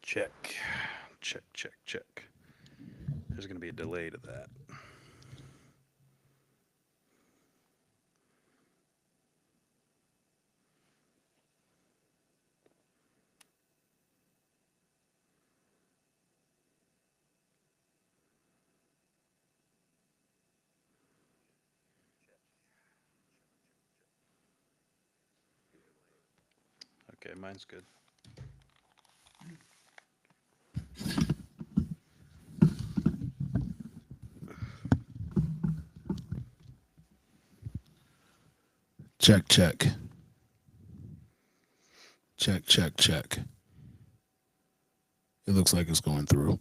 Check. Check, check, check. There's going to be a delay to that. Okay, mine's good. Check, check. Check, check, check. It looks like it's going through.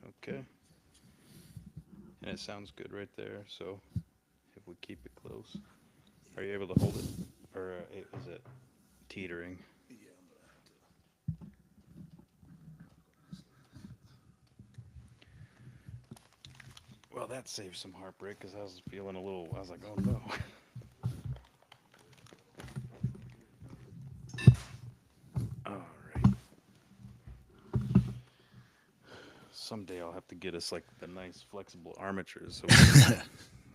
Okay. And it sounds good right there. So if we keep it close, are you able to hold it? Or is it teetering? Well, that saves some heartbreak because I was feeling a little, I was like, oh no. All right. Someday I'll have to get us like the nice flexible armatures so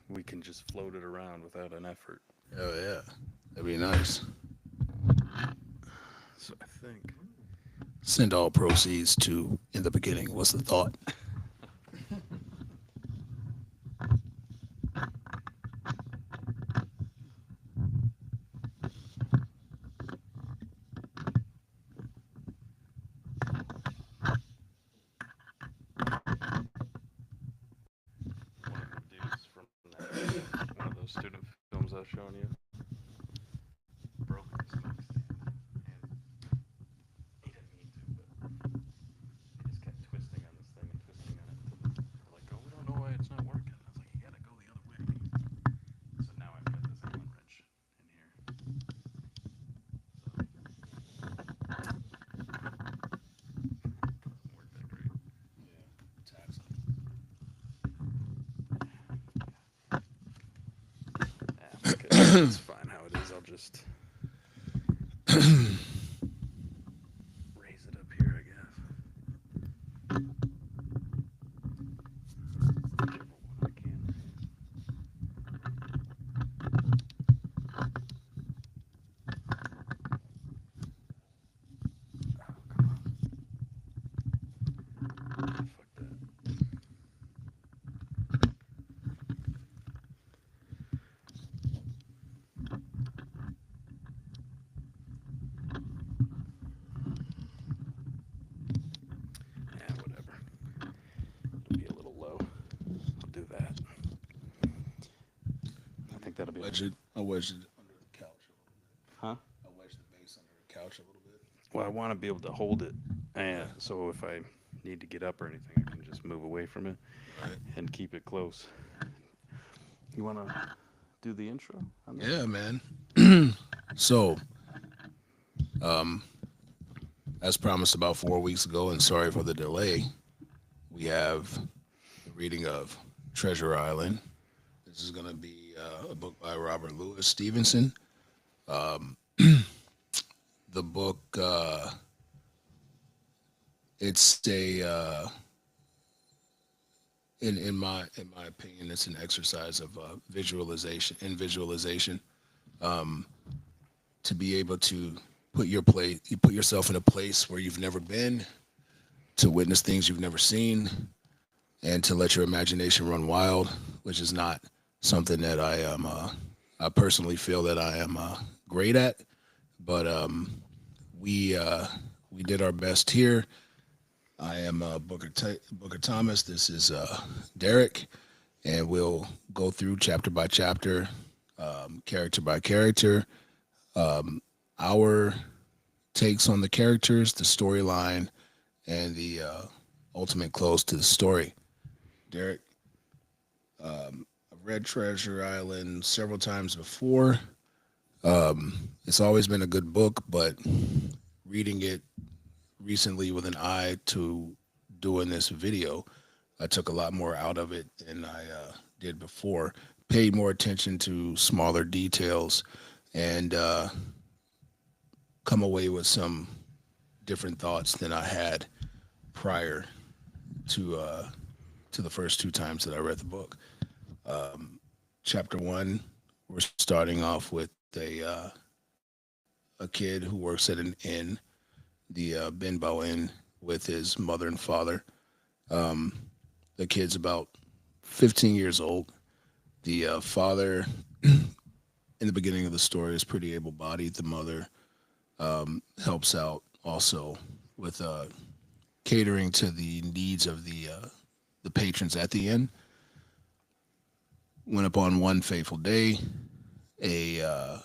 we can just float it around without an effort. Oh yeah, that'd be nice. So I think. Send all proceeds to in the beginning. What's the thought? One of the dudes from that, one of those student films I was showing you, broke his smoke stand, and he didn't mean to, but he just kept twisting on this thing and twisting on it until they're like, "Oh, we don't know why it's not working." I was like, "You gotta go the other way." So now I've got this Allen wrench in here. So it doesn't work that great. Yeah, fuck it. It's fine how it is. I'll just raise it up here, I guess. Whichever one I can. Oh, come on. Ah, fuck that. Yeah, whatever. It'll be a little low. I'll do that. I think that'll be enough. I wedged it under the couch a little Huh? bit. I wedged the base under the couch a little bit. Well, I want to be able to hold it, and Yeah. so if I need to get up or anything, I can just move away from it Right. and keep it close. You want to do the intro on this? Yeah, man. So, um, as promised about 4 weeks ago, and sorry for the delay, we have the reading of Treasure Island. This is going to be a book by Robert Louis Stevenson. Um, the book, it's a, in my opinion, it's an exercise of visualization. Um, to be able to you put yourself in a place where you've never been, to witness things you've never seen, and to let your imagination run wild, which is not something that I personally feel that I am great at. But we uh, we did our best here. I am Booker Thomas. This is Derek, and we'll go through chapter by chapter, character by character, our takes on the characters, the storyline, and the ultimate close to the story. Derek, I've read Treasure Island several times before. It's always been a good book, but reading it recently with an eye to doing this video. I took a lot more out of it than I did before. Paid more attention to smaller details, and come away with some different thoughts than I had prior to the first two times that I read the book. Chapter one, we're starting off with a kid who works at an inn, the Benbow Inn, with his mother and father. Um, the kid's about 15 years old. The father, in the beginning of the story, is pretty able-bodied. The mother helps out also with catering to the needs of the patrons at the inn. Went upon one fateful day, a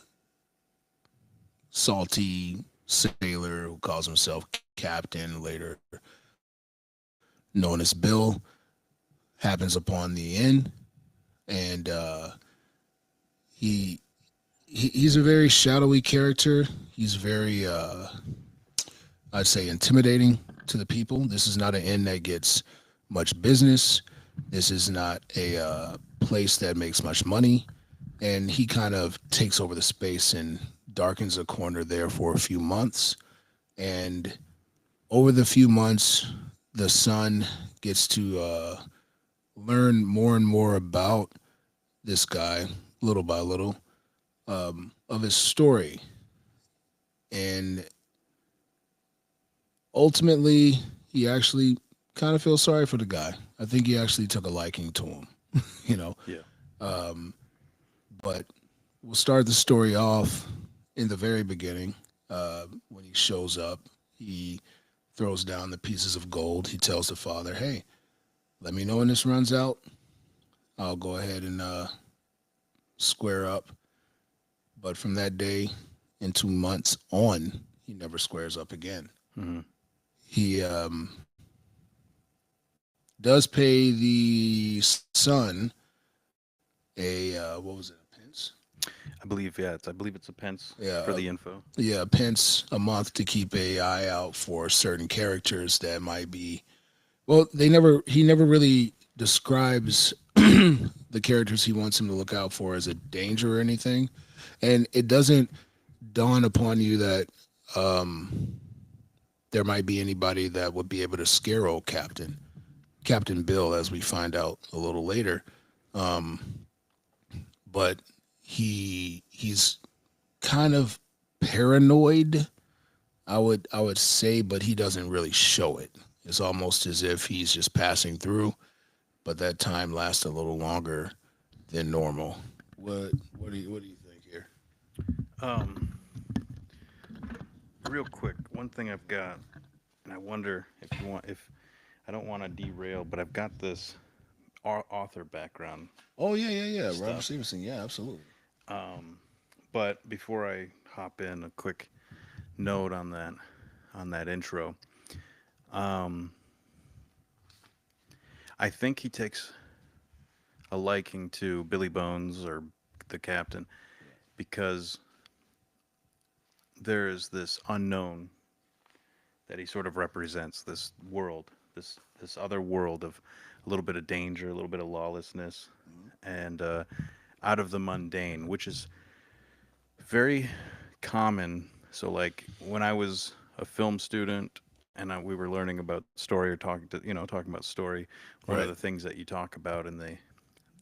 salty sailor who calls himself captain, later known as Bill, happens upon the inn, and he, he's a very shadowy character. He's very I'd say intimidating to the people. This is not an inn that gets much business. This is not a place that makes much money, and he kind of takes over the space and darkens a corner there for a few months. And over the few months, the son gets to learn more and more about this guy, little by little, of his story. And ultimately, he actually kind of feels sorry for the guy. I think he actually took a liking to him, you know. Yeah. Um, but we'll start the story off in the very beginning. When he shows up, he throws down the pieces of gold. He tells the father, "Hey, let me know when this runs out. I'll go ahead and square up." But from that day and 2 months on, he never squares up again. Hmm. He does pay the son a what was it, a pence? I believe, yeah, I believe it's a pence Yeah, for the info. yeah, a pence a month to keep a eye out for certain characters that might be. Well, he never really describes the characters he wants him to look out for as a danger or anything, and it doesn't dawn upon you that there might be anybody that would be able to scare old Captain Bill, as we find out a little later. Um, but he's kind of paranoid, I would say, but he doesn't really show it. It's almost as if he's just passing through, but that time lasts a little longer than normal. What do you think here? Um, Real quick, one thing I've got, and I wonder if you want, if I don't want to derail, but I've got this author background Oh yeah, yeah, yeah. Robert stuff. Stevenson. Yeah, absolutely. Um, but before I hop in, a quick note on that intro. Um, I think he takes a liking to Billy Bones or the captain because there is this unknown that he sort of represents, this world, this other world of a little bit of danger, a little bit of lawlessness, and out of the mundane, which is very common. So, like when I was a film student and we were learning about story or talking about story, one of Right. the things that you talk about, and they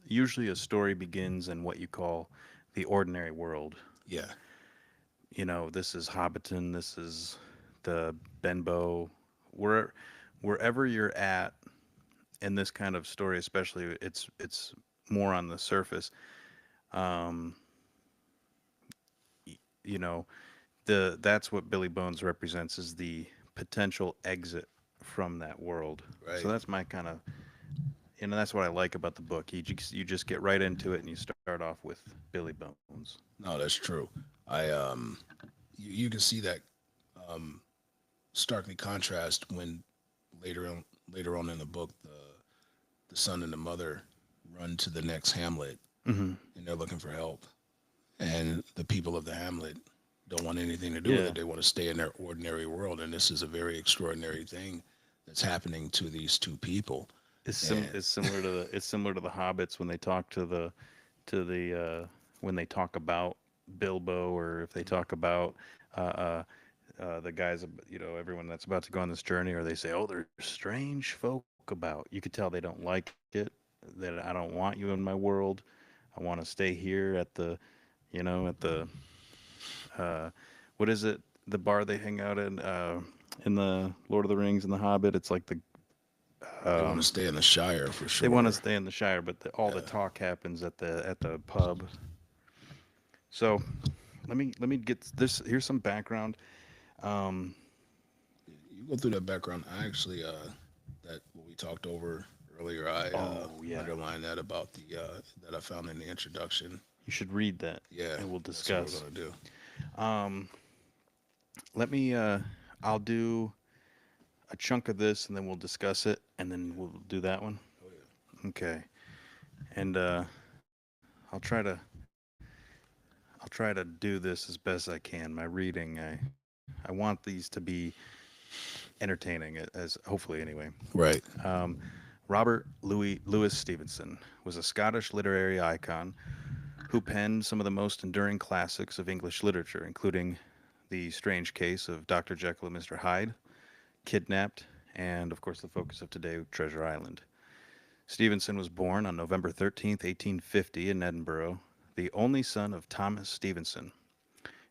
usually a story begins in what you call the ordinary world. Yeah. This is Hobbiton, this is the Benbow, where wherever you're at in this kind of story, especially it's more on the surface. Um, y- you know, that's what Billy Bones represents is the potential exit from that world. So Right. that's my kind of that's what I like about the book. You just get right into it and you start off with Billy Bones. No, that's true. I you can see that um starkly contrast when later on in the book the son and the mother run to the next hamlet Hmm. and they're looking for help, and the people of the hamlet don't want anything to do with Yeah. it. They want to stay in their ordinary world, and this is a very extraordinary thing that's happening to these two people. And It's similar to the hobbits when they talk to the when they talk about Bilbo, or if they talk about uh, uh, the guys, everyone that's about to go on this journey, or they say, "Oh, there's strange folk about." You could tell they don't like it. That I don't want you in my world. I want to stay here at the, at the what is it? The bar they hang out in the Lord of the Rings and the Hobbit. It's like they want to um, stay in the Shire for they want to sure. stay in the Shire, but all the Yeah. talk happens at the pub. So let me get this. Here's some background. Um, You go through that background. I actually, that what we talked over earlier, I oh yeah, underlined that about the that I found in the introduction. you should read that, Yeah, and we'll that's what we're discuss. gonna do. Um, let me. I'll do a chunk of this, and then we'll discuss it, and then we'll do that one. Oh yeah. Okay. And I'll try to I'll try to do this as best I can. My reading, I want these to be entertaining, as hopefully anyway. Right. Um, Robert Louis Stevenson was a Scottish literary icon who penned some of the most enduring classics of English literature, including The Strange Case of Dr. Jekyll and Mr. Hyde, Kidnapped, and of course the focus of today, Treasure Island. Stevenson was born on November 13th, 1850, in Edinburgh, the only son of Thomas Stevenson.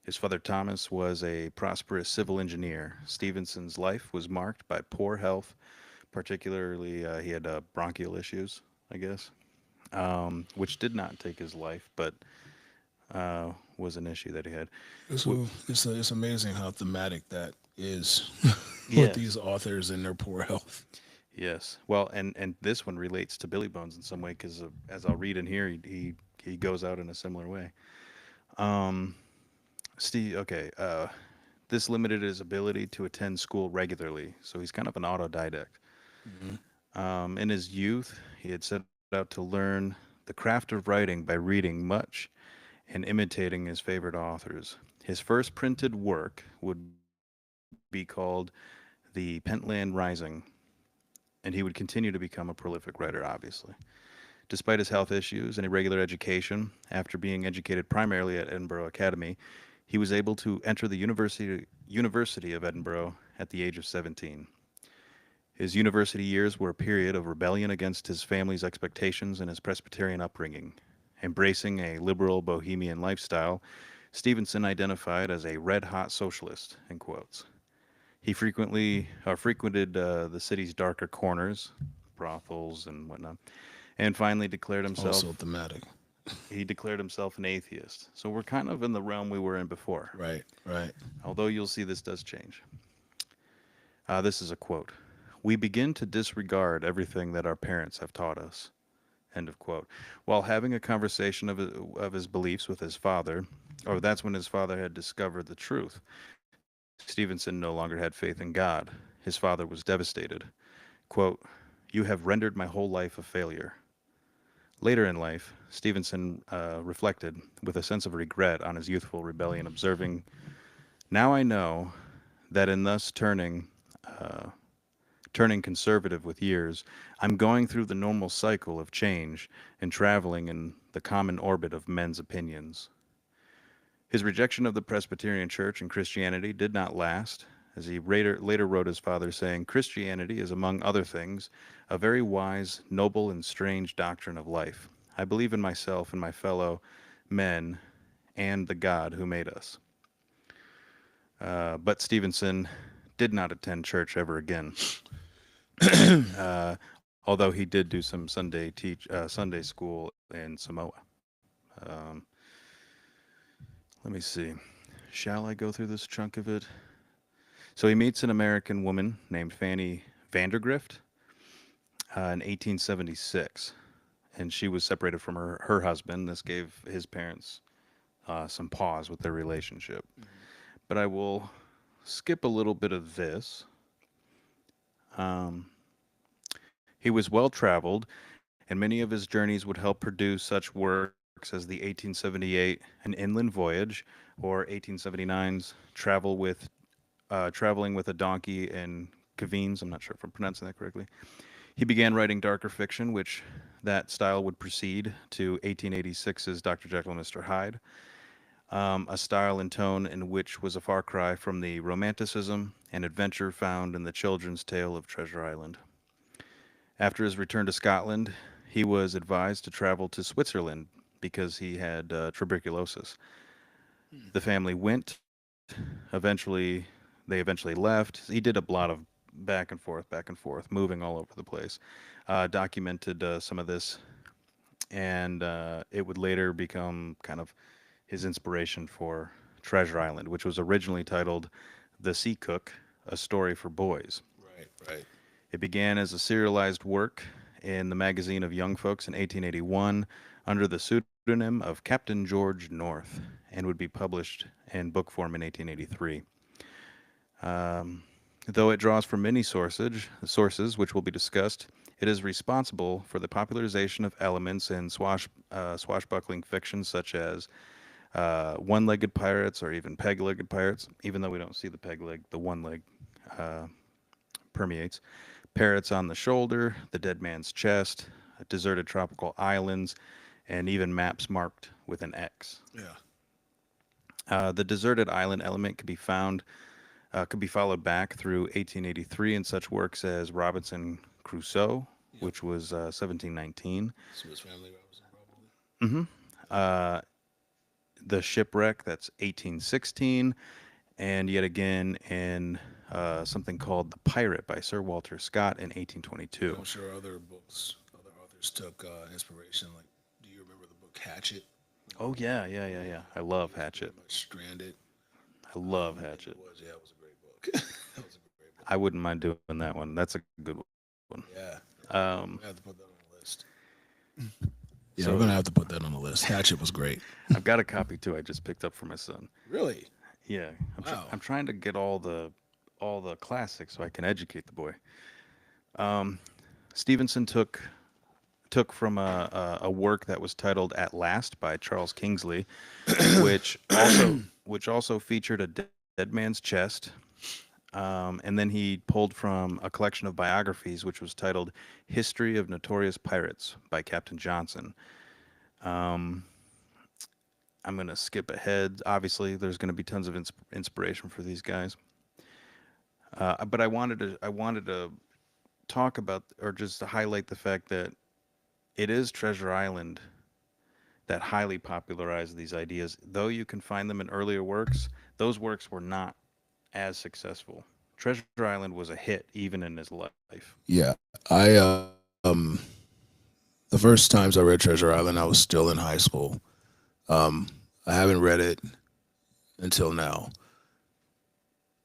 His father Thomas was a prosperous civil engineer. Stevenson's life was marked by poor health, particularly he had bronchial issues, I guess, which did not take his life, but was an issue that he had. It's amazing how thematic that is with Yes. these authors and their poor health. Yes. Well, and this one relates to Billy Bones in some way because as I'll read in here, he goes out in a similar way. Um, Steve. Okay. This limited his ability to attend school regularly, so he's kind of an autodidact. Hmm. In his youth, he had set out to learn the craft of writing by reading much and imitating his favorite authors. His first printed work would be called The Pentland Rising, and he would continue to become a prolific writer, obviously. Despite his health issues and irregular education, after being educated primarily at Edinburgh Academy, he was able to enter the University of Edinburgh at the age of 17. His university years were a period of rebellion against his family's expectations and his Presbyterian upbringing. Embracing a liberal bohemian lifestyle, Stevenson identified as a red hot socialist, in quotes. He frequented the city's darker corners, brothels and whatnot, and finally Also thematic. he declared himself an atheist. So we're kind of in the realm we were in before, Right. Right. although you'll see this does change. This is a quote. We begin to disregard everything that our parents have taught us. End of quote. While having a conversation of his beliefs with his father, or that's when his father had discovered the truth. Stevenson no longer had faith in God. His father was devastated. Quote, "You have rendered my whole life a failure." Later in life, Stevenson reflected with a sense of regret on his youthful rebellion, observing, "Now I know that in thus turning conservative with years, I'm going through the normal cycle of change and traveling in the common orbit of men's opinions." His rejection of the Presbyterian Church and Christianity did not last, as he later wrote his father, saying, "Christianity is, among other things, a very wise, noble, and strange doctrine of life. I believe in myself and my fellow men and the God who made us." But Stevenson did not attend church ever again. Although he did do some Sunday school in Samoa. Um, let me see. Shall I go through this chunk of it? So he meets an American woman named Fanny Vandergrift in 1876, and she was separated from her husband. This gave his parents some pause with their relationship. But I will skip a little bit of this. Um, he was well traveled, and many of his journeys would help produce such works as the 1878 An Inland Voyage, or 1879's Traveling with a Donkey in Cavines. I'm not sure if I'm pronouncing that correctly. He began writing darker fiction, which that style would proceed to 1886's Dr. Jekyll and Mr. Hyde, a style and tone in which was a far cry from the romanticism and adventure found in the children's tale of Treasure Island. After his return to Scotland, he was advised to travel to Switzerland because he had tuberculosis. The family went. They eventually left. He did a lot of back and forth, moving all over the place. Documented some of this, and it would later become kind of his inspiration for Treasure Island, which was originally titled The Sea Cook, a story for boys. Right, right. It began as a serialized work in the magazine of Young Folks in 1881 under the pseudonym of Captain George North and would be published in book form in 1883. Um, though it draws from many sources which will be discussed, it is responsible for the popularization of elements in swashbuckling fiction such as one-legged pirates or even peg-legged pirates, even though we don't see the peg leg, the one leg uh, permeates. Parrots on the shoulder, the dead man's chest, deserted tropical islands, and even maps marked with an X. Yeah. The deserted island element could be followed back through 1883 in such works as Robinson Crusoe, Yep. which was 1719. Swiss Family Robinson, hmm Uh, the Shipwreck, that's 1816, and yet again in something called The Pirate by Sir Walter Scott in probably. 1822. I'm sure other books, other authors took inspiration. Like, do you remember the book Hatchet? Oh yeah, yeah, yeah, yeah. I love He was Hatchet. pretty much stranded. I love And Hatchet. it was a great book. That was a great book. I wouldn't mind doing that one. That's a good one. Yeah. Um, We have to put that on the list. Yeah, so we're gonna have to put that on the list. Hatchet was great. I've got a copy too. I just picked up for my son. Really? Yeah, Wow. I'm trying to get all the classics so I can educate the boy. Um, Stevenson took from a work that was titled At Last by Charles Kingsley, which also featured a dead man's chest. And then he pulled from a collection of biographies, which was titled History of Notorious Pirates by Captain Johnson. Um, I'm going to skip ahead. Obviously, there's going to be tons of inspiration for these guys. But I wanted to talk about or just to highlight the fact that it is Treasure Island that highly popularized these ideas. Though you can find them in earlier works, those works were not as successful. Treasure Island was a hit even in his life. Yeah. I the first times I read Treasure Island, I was still in high school. Um, I haven't read it until now.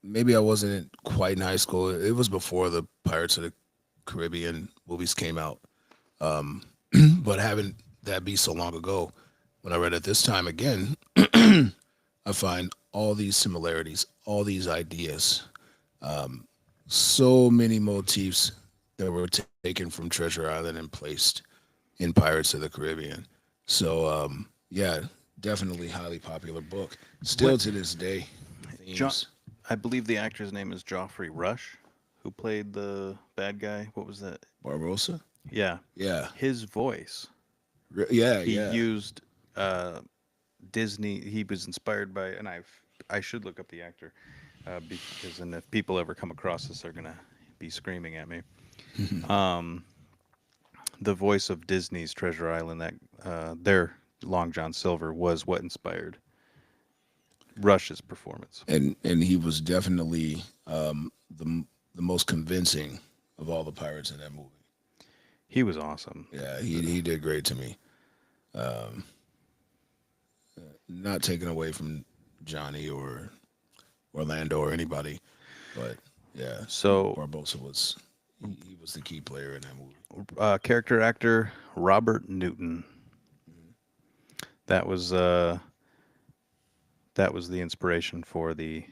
Maybe I wasn't quite in high school. It was before the Pirates of the Caribbean movies came out. Um, but having that be so long ago, when I read it this time again, I find all these similarities, all these ideas, so many motifs that were taken from Treasure Island and placed in Pirates of the Caribbean. So, yeah, definitely highly popular book. Still What to this day, jo- themes. I believe the actor's name is Joffrey Rush, who played the bad guy. What was that? Barbosa? Yeah, Yeah, his voice. Yeah, He yeah. used Disney. He was inspired by, and I should look up the actor because, and if people ever come across this, they're gonna be screaming at me. Um, the voice of Disney's Treasure Island, that their Long John Silver was what inspired Rush's performance. And he was definitely the most convincing of all the pirates in that movie. He was awesome. Yeah, he did great to me. Um, Not taken away from Johnny or Orlando or anybody, but yeah, So, Barbosa was he was the key player in that movie. character actor Robert Newton. That was uh, that was the inspiration for the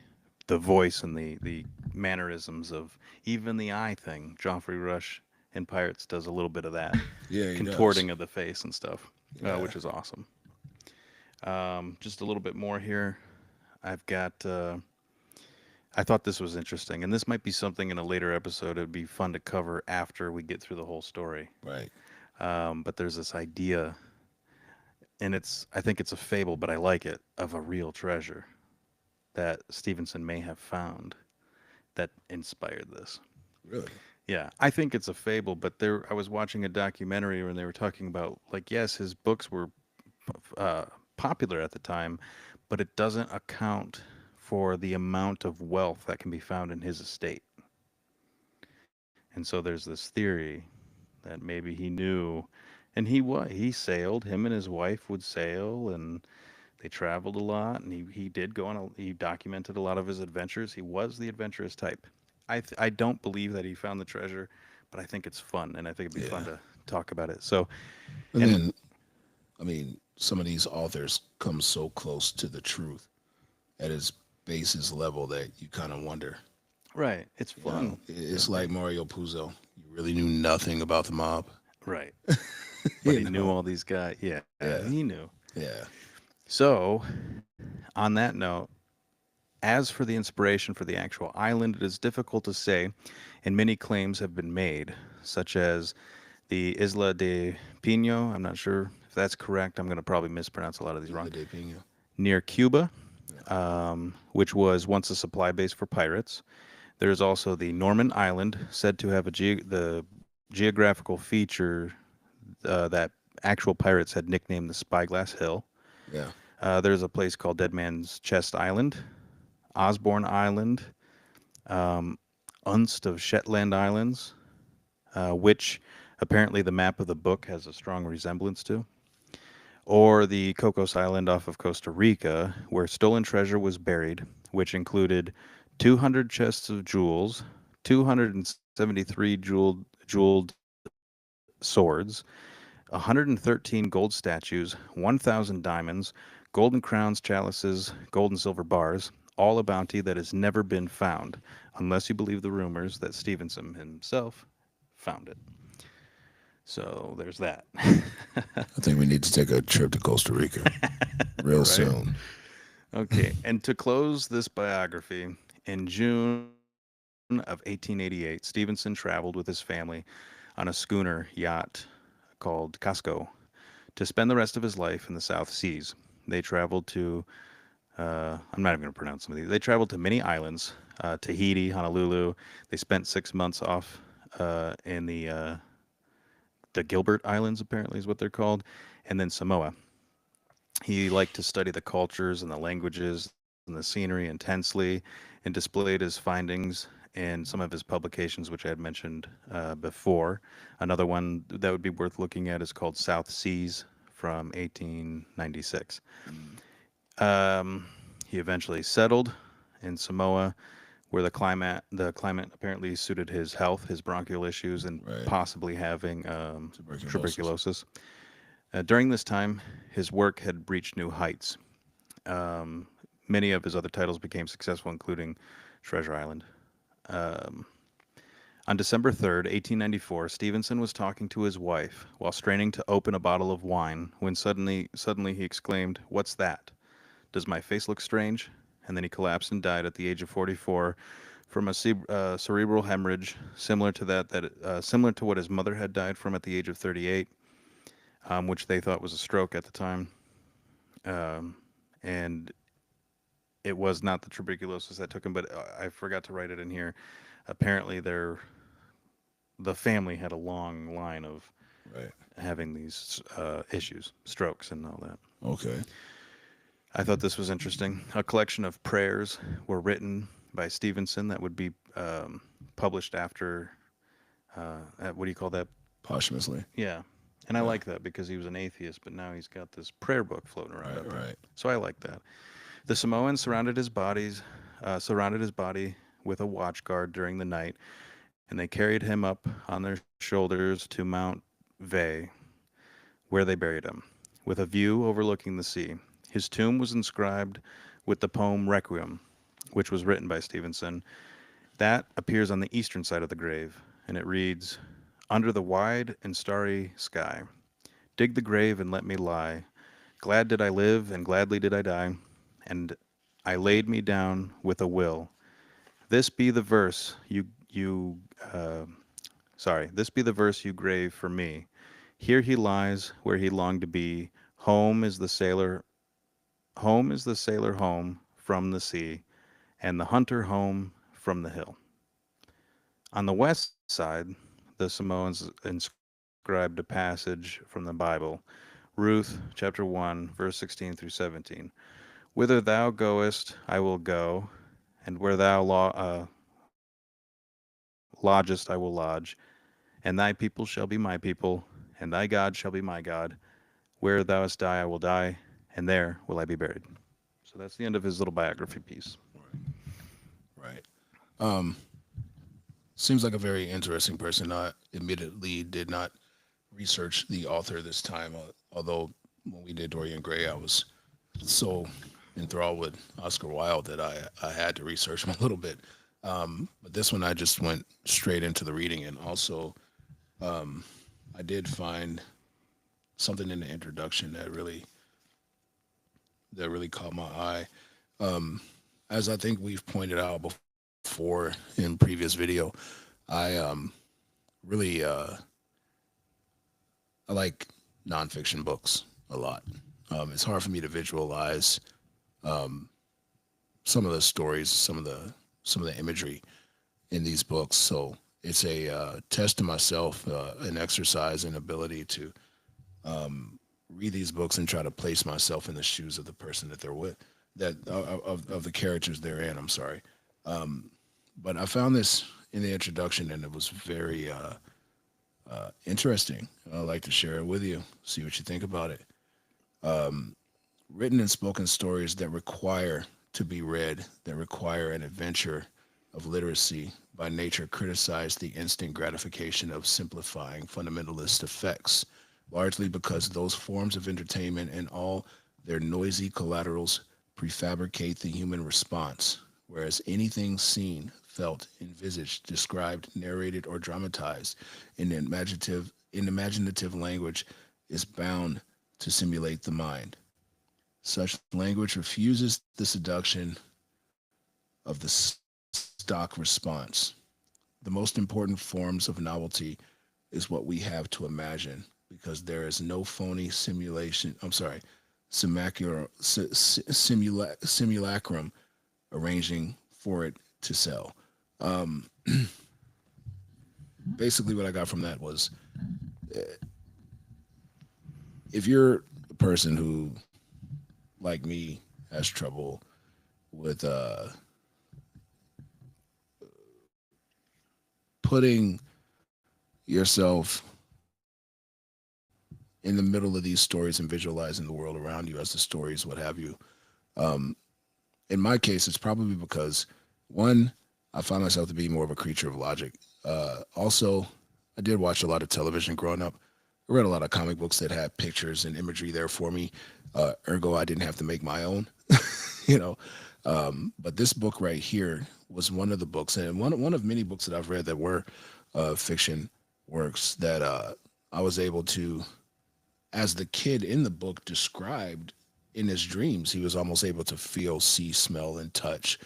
voice and the mannerisms of even the eye thing. Joffrey Rush in Pirates does a little bit of that Yeah, he does. contorting of the face and stuff, Yeah, which is awesome. Just a little bit more here. I've got. I thought this was interesting, and this might be something in a later episode. It would be fun to cover after we get through the whole story. Right. But there's this idea, and I think it's a fable, but I like it, of a real treasure that Stevenson may have found that inspired this. Really? Yeah, I think it's a fable, but I was watching a documentary when they were talking about, like, yes, his books were uh, popular at the time, but it doesn't account for the amount of wealth that can be found in his estate. And so there's this theory that maybe he knew, and he sailed. Him and his wife would sail, and they traveled a lot. And he did go on. He documented a lot of his adventures. He was the adventurous type. I don't believe that he found the treasure, but I think it's fun, and I think it'd be fun Yeah. to talk about it. So, And and then, I mean, some of these authors come so close to the truth at its basis level that you kind of wonder. right, it's You know, fun. it's like Mario Puzo. You really knew nothing about the mob. Right. But You he knew know? all these guys. Yeah, Yeah. he knew. Yeah. So, on that note, as for the inspiration for the actual island, it is difficult to say, and many claims have been made, such as the Isla de Pino. I'm not sure if that's correct. I'm going to probably mispronounce a lot of these Isla wrong. de Pino. Near Cuba, Yeah. which was once a supply base for pirates. There's also the Norman Island, said to have the geographical feature that actual pirates had nicknamed the Spyglass Hill. Yeah. There's a place called Dead Man's Chest Island, Osborne Island, um, Unst of Shetland Islands, which apparently the map of the book has a strong resemblance to, or the Cocos Island off of Costa Rica, where stolen treasure was buried, which included 200 chests of jewels, 273 jeweled swords, 113 gold statues, 1,000 diamonds, golden crowns, chalices, gold and silver bars, all a bounty that has never been found, unless you believe the rumors that Stevenson himself found it. So there's that. I think we need to take a trip to Costa Rica real Right? soon. Okay, and to close this biography, in June of 1888, Stevenson traveled with his family on a schooner yacht called Casco to spend the rest of his life in the South Seas. They traveled to, I'm not even going to pronounce some of these. They traveled to many islands, Tahiti, Honolulu. They spent 6 months off in the Gilbert Islands, apparently is what they're called, and then Samoa. He liked to study the cultures and the languages and the scenery intensely and displayed his findings in some of his publications, which I had mentioned before. Another one that would be worth looking at is called South Seas from 1896. Mm. He eventually settled in Samoa, where the climate apparently suited his health, his bronchial issues, and Right. possibly having Tuberculosis. tuberculosis. During this time, his work had reached new heights. Um, Many of his other titles became successful, including Treasure Island. Um, on December 3rd, 1894, Stevenson was talking to his wife while straining to open a bottle of wine when suddenly he exclaimed, "What's that? Does my face look strange?" And then he collapsed and died at the age of 44 from a cerebral hemorrhage similar to what his mother had died from at the age of 38, which they thought was a stroke at the time. Um, and it was not the tuberculosis that took him, but I forgot to write it in here. Apparently, the family had a long line of Right. having these issues, strokes, and all that. Okay. I thought this was interesting. A collection of prayers were written by Stevenson that would be published after. What do you call that? Posthumously. Yeah, and I Yeah. like that because he was an atheist, but now he's got this prayer book floating around Right. out there. Right. So I like that. The Samoans surrounded his body with a watch guard during the night, and they carried him up on their shoulders to Mount Vey, where they buried him, with a view overlooking the sea. His tomb was inscribed with the poem Requiem, which was written by Stevenson. That appears on the eastern side of the grave, and it reads, "Under the wide and starry sky, dig the grave and let me lie. Glad did I live, and gladly did I die, and I laid me down with a will. This be the verse this be the verse you grave for me. Here he lies where he longed to be. Home is the sailor home from the sea, and the hunter home from the hill. On the west side, the Samoans inscribed a passage from the Bible, Ruth chapter 1, verse 16 through 17. Whither thou goest, I will go, and where thou lodgest, I will lodge, and thy people shall be my people, and thy God shall be my God. Where thou hast die, I will die, and there will I be buried. So that's the end of his little biography piece. Right. Um, Seems like a very interesting person. I admittedly did not research the author this time, although when we did Dorian Gray, I was so enthralled with Oscar Wilde that I had to research him a little bit. But this one, I just went straight into the reading, and also I did find something in the introduction that really caught my eye. As I think we've pointed out before in previous video, I really I like nonfiction books a lot. It's hard for me to visualize some of the stories, some of the imagery in these books. So it's a test to myself, an exercise in ability to read these books and try to place myself in the shoes of the person that they're with, that of the characters they're in. I'm sorry, but I found this in the introduction, and it was very interesting. I'd like to share it with you. See what you think about it. Written and spoken stories that require to be read, that require an adventure of literacy by nature, criticize the instant gratification of simplifying fundamentalist effects, largely because those forms of entertainment and all their noisy collaterals prefabricate the human response, whereas anything seen, felt, envisaged, described, narrated, or dramatized in imaginative language is bound to simulate the mind. Such language refuses the seduction of the stock response. The most important forms of novelty is what we have to imagine, because there is no phony simulacrum arranging for it to sell. Basically, what I got from that was, if you're a person who, like me, has trouble with putting yourself in the middle of these stories and visualizing the world around you as the stories, what have you. In my case, it's probably because, one, I find myself to be more of a creature of logic. Also, I did watch a lot of television growing up. I read a lot of comic books that had pictures and imagery there for me. Ergo, I didn't have to make my own, you know. But this book right here was one of the books, and one of many books that I've read that were fiction works that I was able to, as the kid in the book described in his dreams, he was almost able to feel, see, smell, and touch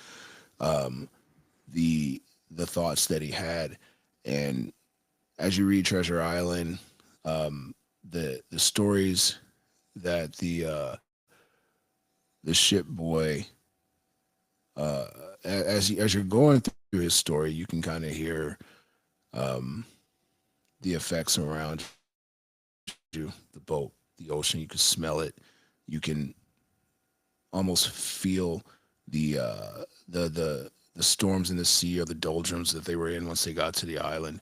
the thoughts that he had. And as you read Treasure Island, the stories that the ship boy, as you're going through his story, you can kind of hear the effects around you, the boat, the ocean. You can smell it. You can almost feel the storms in the sea, or the doldrums that they were in once they got to the island.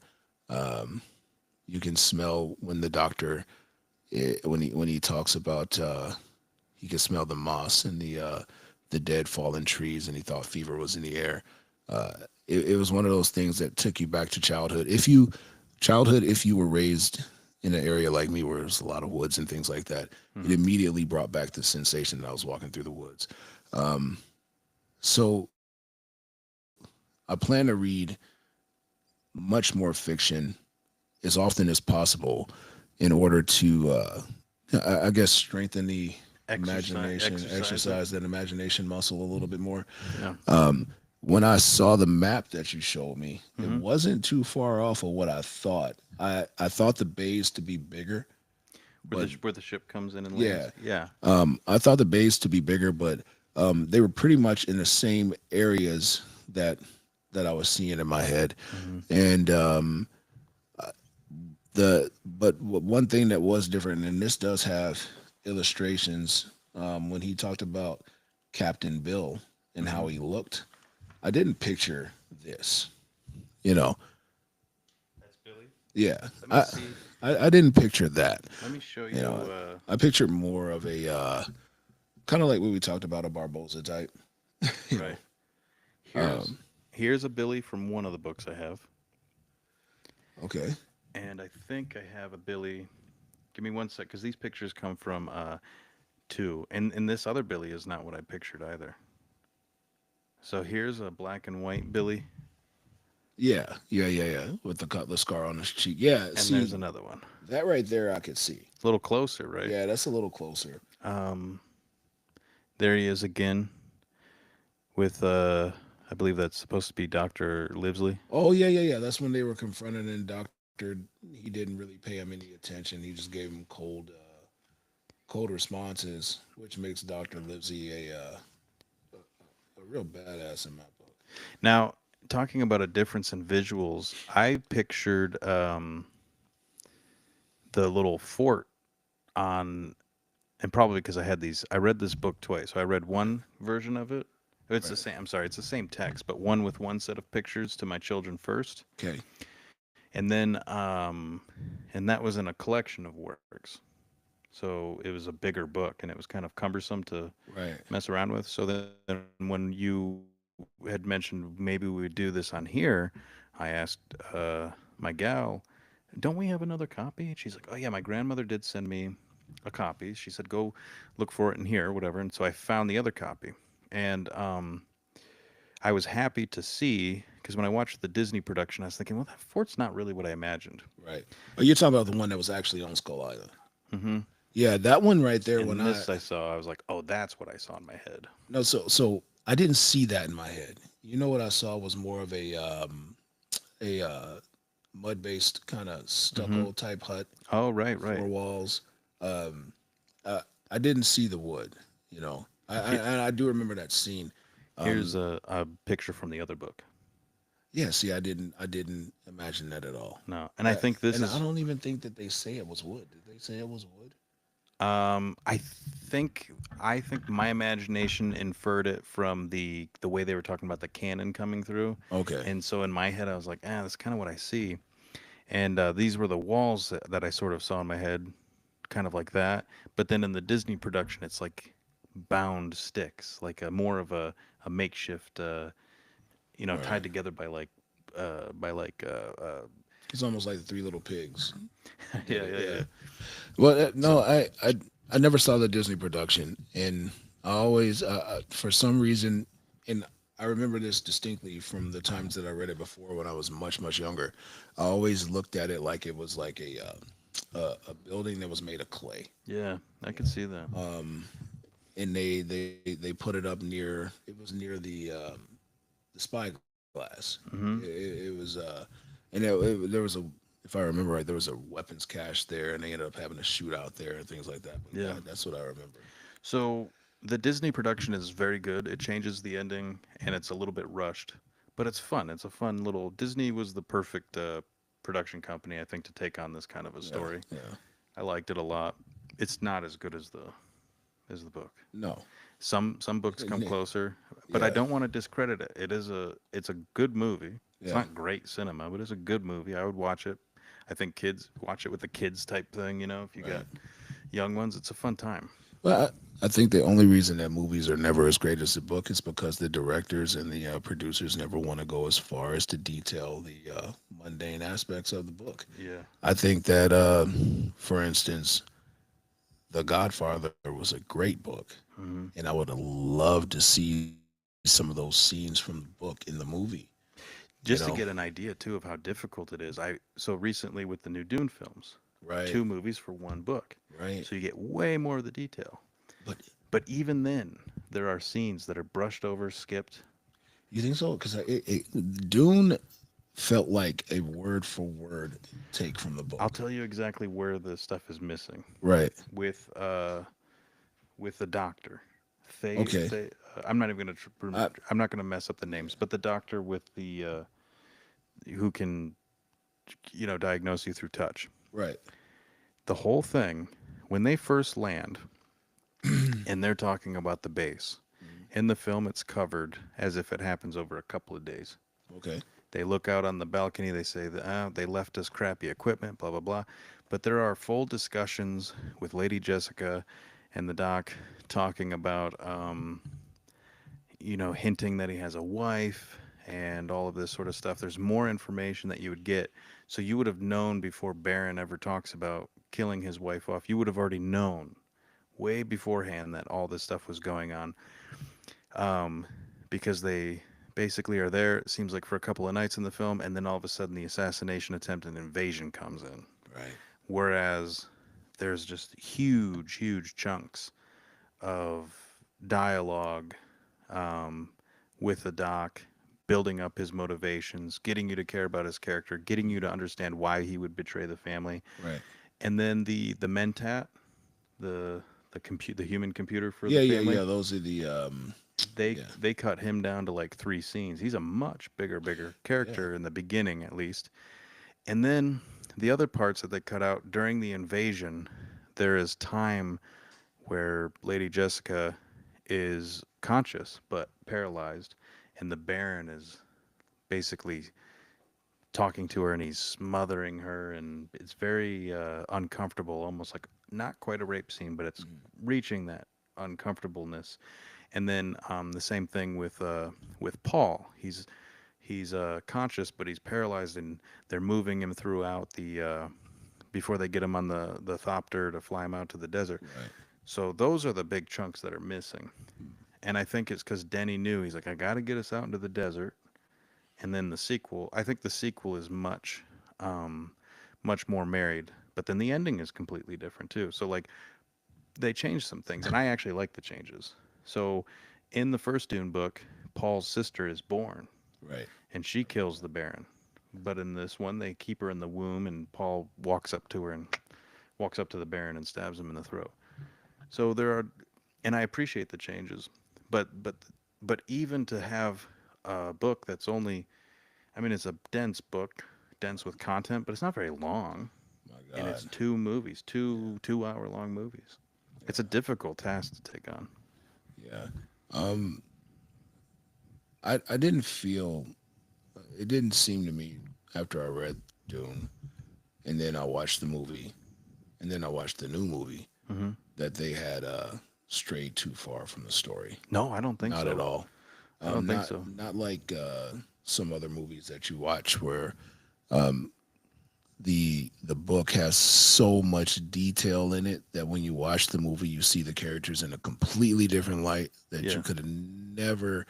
You can smell when the doctor, when he talks about, he can smell the moss and the dead fallen trees, and he thought fever was in the air. It was one of those things that took you back to childhood. If you were raised in an area like me where there's a lot of woods and things like that, it immediately brought back the sensation that I was walking through the woods. So I plan to read much more fiction as often as possible in order to, I guess, strengthen the imagination, exercise it. exercise that imagination muscle a little bit more. Yeah. When I saw the map that you showed me, it Hmm. wasn't too far off of what I thought. I thought the bays to be bigger, but Where the ship comes in and lands. yeah, Yeah. I thought the bays to be bigger, but they were pretty much in the same areas that I was seeing in my head. Hmm. And one thing that was different, and this does have illustrations, when he talked about Captain Bill and Hmm. how he looked, I didn't picture this, you know. That's Billy. Yeah, Let me I see. I didn't picture that, Let me show you you. know. I pictured more of a kind of like what we talked about, a Barbosa type, you know. Right. Here's Um, here's a Billy from one of the books I have, okay, and I think I have a Billy. Give me one sec, because these pictures come from two, and this other Billy is not what I pictured either. So here's a black and white Billy, yeah, with the scar on his cheek. Yeah, and there's see another one. that right there, I could see. It's a little closer, right? Yeah, that's a little closer. Um, there he is again with I believe that's supposed to be Dr. Livesley. Oh yeah. That's when they were confronted, and Doctor, he didn't really pay him any attention. He just gave him cold responses, which makes Doctor Livesey a real badass in my book. Now, talking about a difference in visuals, I pictured the little fort on, and probably because I read this book twice. So I read Right, one version of it. It's the right. same. I'm sorry, it's the same text, but one with one set of pictures to my children first, Okay, and then and that was in a collection of works. So it was a bigger book, and it was kind of cumbersome to right. mess around with. So then when you had mentioned maybe we would do this on here, I asked my gal, don't we have another copy? And she's like, oh, yeah, my grandmother did send me a copy. She said, go look for it in here, whatever. And so I found the other copy. And I was happy to see, because when I watched the Disney production, I was thinking, well, that fort's not really what I imagined. Right. Oh, you're talking about the one that was actually on Skull Island. Hmm. Yeah, that one right there. When And I this I saw, I was like, oh, that's what I saw in my head. no, so I didn't see that in my head. You know what I saw was more of a mud based kind of Hmm. stucco type hut, Oh, right, four right. walls. Um, I didn't see the wood. You know, Here, I do remember that scene. here's Um, a picture from the other book. yeah, see, I didn't imagine that at all. No, and I think this And I is don't even think that they say it was wood. Did they say it was wood? I think my imagination inferred it from the way they were talking about the cannon coming through, Okay, and so in my head I was like, ah, that's kind of what I see. And these were the walls that I sort of saw in my head, kind of like that. But then in the Disney production, it's like bound sticks, like a more of a makeshift, tied right. together by like It's almost like the Three Little Pigs. Get yeah, it? yeah, Yeah. yeah. Well, no, So I never saw the Disney production, and I always, for some reason, and I remember this distinctly from the times that I read it before when I was much younger. I always looked at it like it was like a building that was made of clay, yeah, I you could see that. know. And they put it up near. It was near the spyglass. Hmm. It was and there was a, if I remember right, there was a weapons cache there, and they ended up having to shoot out there and things like that. But Yeah. that's what I remember. So the Disney production is very good. It changes the ending and it's a little bit rushed, but it's fun. It's a fun little Disney was the perfect production company I think to take on this kind of a Yeah, story. yeah. I liked it a lot. It's not as good as the book. No, Some books come closer, but I yeah, don't want to discredit it. It's a good movie. It's yeah, not great cinema, but it's a good movie. I would watch it. I think kids watch it with the kids type thing, if you right. got young ones, it's a fun time. Well, I think the only reason that movies are never as great as the book is because the directors and the producers never want to go as far as to detail the mundane aspects of the book. Yeah. I think that, for instance, The Godfather was a great book, Hmm. and I would have loved to see some of those scenes from the book in the movie. You Just know, to get an idea too of how difficult it is. I so recently with the new Dune films, right, two movies for one book, right, so you get way more of the detail. But But even then, there are scenes that are brushed over, skipped. you think so? Because Dune felt like a word for word take from the I'll book. tell you exactly where the stuff is missing Right. with the doctor. Okay. I'm not even gonna I, I'm not gonna mess up the yeah. names, but the doctor with the who can diagnose you through touch. Right. The whole thing when they first land and they're talking about the base. Mhm. In the film, it's covered as if it happens over a couple of days. Okay. They look out on the balcony. They say that they left us crappy equipment, blah blah blah. But there are full discussions with Lady Jessica and the doc talking about, hinting that he has a wife and all of this sort of stuff. There's more information that you would get. So you would have known before Baron ever talks about killing his wife off. You would have already known way beforehand that all this stuff was going on, um, because they basically are there, it seems like, for a couple of nights in the film, and then all of a sudden the assassination attempt and invasion comes in. Right. Whereas there's just huge, huge chunks of dialogue, um, with the doc, building up his motivations, getting you to care about his character, getting you to understand why he would betray the family. Right. And then the mentat, the the human computer for the Yeah. Yeah. family, Yeah. Those are the they yeah. they cut him down to like three scenes. He's a much bigger Yeah. character in the beginning, at least. And then the other parts that they cut out during the invasion, there is time where Lady Jessica is conscious but paralyzed, and the Baron is basically talking to her and he's smothering her, and it's very uncomfortable, almost like not quite a rape scene, but it's Mhm. reaching that uncomfortableness. And then the same thing with Paul. He's conscious, but he's paralyzed, and they're moving him throughout the before they get him on the thopter to fly him out to the desert. Right. So those are the big chunks that are missing. And I think it's because Denny knew, he's like, I got to get us out into the desert. And then the sequel, I think the sequel is um, much more married. But then the ending is completely different too. So like they changed some things, and I actually like the changes. So in the first Dune book, Paul's sister is born, Right. and she kills the Baron. But in this one, they keep her in the womb, and Paul walks up to her and walks up to the Baron and stabs him in the throat. So there are, and I appreciate the changes, but even to have a book that's only, I mean, it's a dense book, dense with content, but it's not very long, My and it's God. two movies, Yeah. 2 hour long movies. It's a Yeah. difficult task to take on. Yeah. Um. I didn't feel. It didn't seem to me after I read Dune, and then I watched the movie, and then I watched the new movie Hmm. that they had strayed too far from the story. No, I don't think Not at so. all. I don't think Not so. not like some other movies that you watch where the book has so much detail in it that when you watch the movie you see the characters in a completely different light that you Yeah. could have never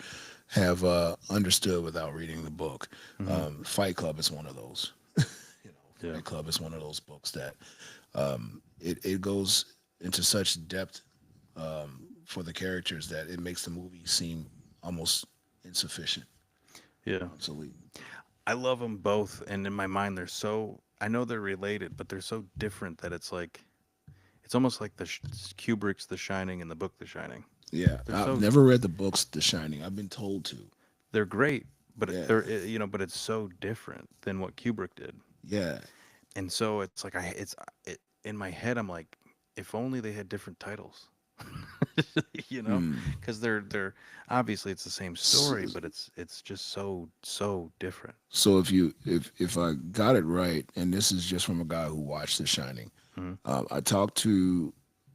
have understood without reading the book. Hmm. Fight Club is one of those. Yeah. Fight Club is one of those books that it goes into such depth for the characters that it makes the movie seem almost insufficient, Yeah. obsolete. I love them both, and in my mind, they're so. I know they're related, but they're so different that it's like it's almost like Kubrick's The Shining and the book The Shining. Yeah, They're I've so never read the books The Shining. I've been told to. they're great, but Yeah, but it's so different than what Kubrick did. yeah. And so it's like in my head I'm like, if only they had different titles. you know, Hmm. because they're obviously it's the same story, So, but it's just so different. so if I got it right, and this is just from a guy who watched The Shining, Hmm. I talked to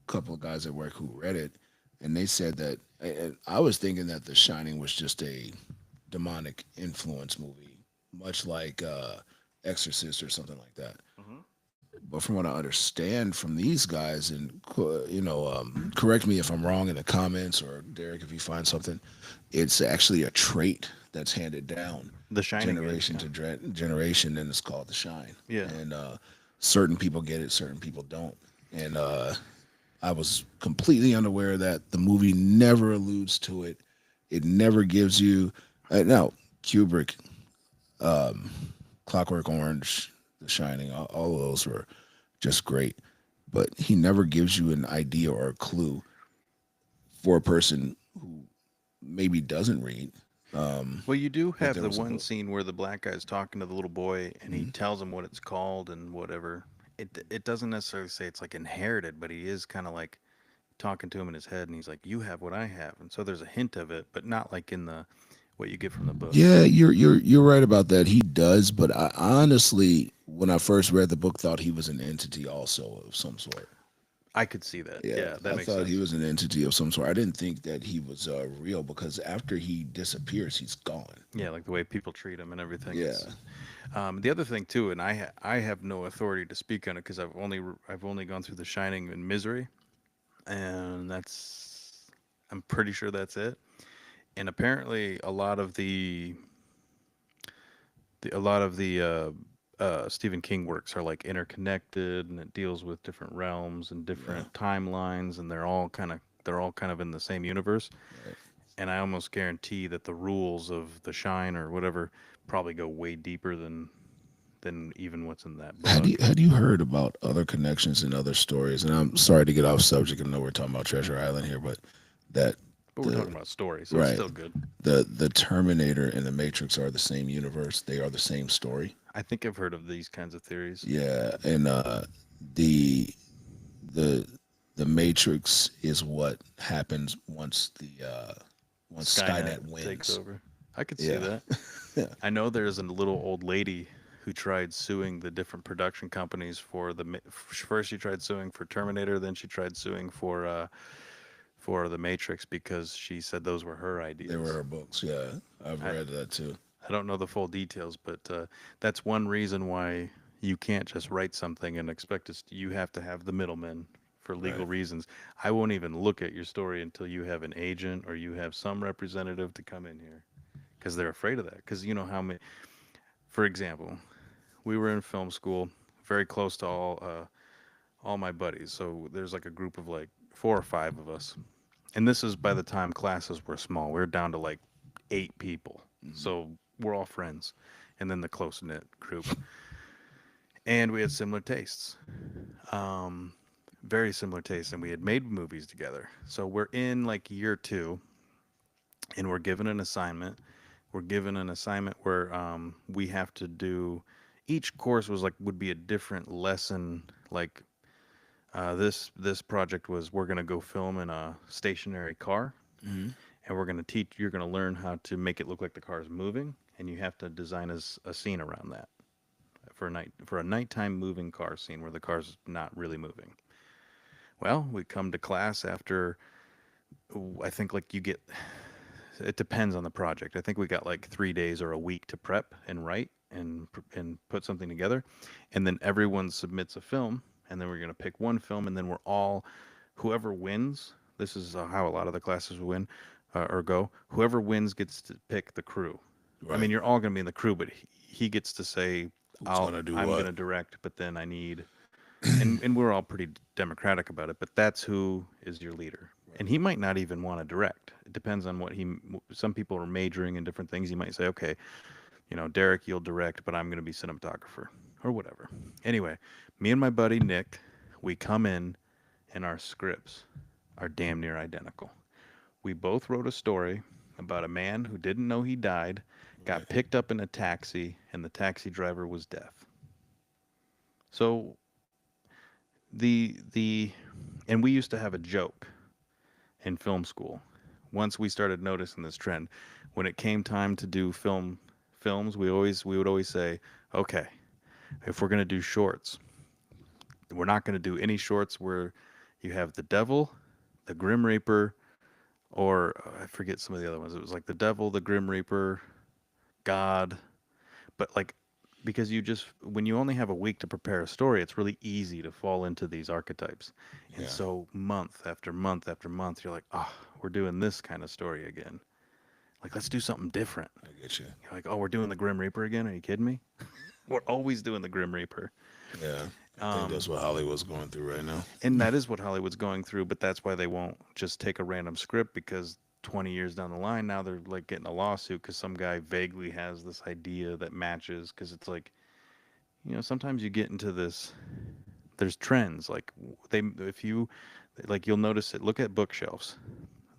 a couple of guys at work who read it, and they said that and I was thinking that The Shining was just a demonic influence movie, much like Exorcist or something like that. Hmm. But from what I understand from these guys, and correct me if I'm wrong in the comments, or Derek if you find something, it's actually a trait that's handed down The Shining is, generation yeah. to generation, and it's called the shine. Yeah. And certain people get it, certain people don't. And I was completely unaware of that. The movie never alludes to it. It never gives you. Now, Kubrick, um, Clockwork Orange, The Shining, all of those were just great. But he never gives you an idea or a clue for a person who maybe doesn't read Well, you do that have there the was a one book. scene where the black guy's talking to the little boy and he Mhm. tells him what it's called and whatever. It doesn't necessarily say it's like inherited, but he is kind of like talking to him in his head and he's like, "You have what I have." And so there's a hint of it, but not like in the what you get from the book. Yeah, you're right about that. He does, but I honestly, when I first read the book, thought he was an entity also of some sort. I could see that. Yeah, Yeah, that I makes thought he sense. was an entity of some sort. I didn't think that he was real because after he disappears, he's gone. Yeah, like the way people treat him and everything. Yeah. It's the other thing too, and I have no authority to speak on it because I've only gone through The Shining and Misery, and that's I'm pretty sure that's it. And apparently, a lot of the Stephen King works are like interconnected, and it deals with different realms and Yeah. different timelines, and they're all kind of in the same universe. Right. And I almost guarantee that the rules of The Shine or whatever probably go way deeper than even what's in that book. Had you heard about other connections and other stories? And I'm sorry to get off subject. I know we're talking about Treasure Island here, but that But we're the talking about story, so it's right still good. the Terminator and the Matrix are the same universe. They are the same story. I think I've heard of these kinds of theories. Yeah, and the the the Matrix is what happens once Skynet Skynet takes wins. over. I could see Yeah, that. yeah, I know there's a little old lady who tried suing the different production companies for first she tried suing for Terminator, then she tried suing for the Matrix because she said those were her they were ideas. her books. Yeah, I've I read that too. I don't know the full details, but that's one reason why you can't just write something and expect us. You have to have the middleman for legal Right, reasons. I won't even look at your story until you have an agent or you have some representative to come in here because they're afraid of that. Because you know how many. For example, we were in film school, very close to all my buddies. So there's like a group of like 4 or 5 of us, and this is by the time classes were small. We are down to like 8 people, hmm, so we're all friends, and then the close knit group, and we had similar tastes, um, very similar tastes, and we had made movies together. So we're in like year 2, and we're given an assignment. We're given an assignment where we have to do. Each course was like would be a different lesson. Like this project was we're gonna go film in a stationary car, hmm, and we're going to teach you're going to learn how to make it look like the car is moving, and you have to design a scene around that for a nighttime moving car scene where the car's not really moving. Well, we come to class after I think like you get it depends on the project. I think we got like 3 days or a week to prep and write and put something together, and then everyone submits a film, and then we're going to pick one film, and then we're all whoever wins. This is how a lot of the classes win or go. Whoever wins gets to pick the crew. I right. mean, you're all going to be in the crew, but he gets to say, Who's gonna do I'm going what? to direct, but then I need." And we're all pretty democratic about it, but that's who is your leader. And Right. he might not even want to direct. It depends on what some people are majoring in different things. He might say, okay, Derek, you'll direct, but I'm going to be cinematographer or whatever. Anyway, me and my buddy Nick, we come in and our scripts are damn near identical. We both wrote a story about a man who didn't know he died, got Right. picked up in a taxi, and the taxi driver was deaf. So the and we used to have a joke in film school. Once we started noticing this trend, when it came time to do films, we would always say, okay, if we're gonna do shorts, we're not gonna do any shorts where you have the devil, the Grim Reaper, or I forget some of the other ones. It was like the devil, the Grim Reaper, God, but like because you just when you only have a week to prepare a story, it's really easy to fall into these archetypes. And Yeah, so month after month after month, you're like, oh, we're doing this kind of story again. Like, let's do something different. I get you. You're like, oh, we're doing the Grim Reaper again. Are you kidding me? We're always doing the Grim Reaper. Yeah, I think that's what Hollywood's going through right now. And that is what Hollywood's going through, but that's why they won't just take a random script because 20 years down the line, now they're like getting a lawsuit because some guy vaguely has this idea that matches. Because it's like, sometimes you get into this, there's trends. Like, if you, like, you'll notice it. Look at bookshelves.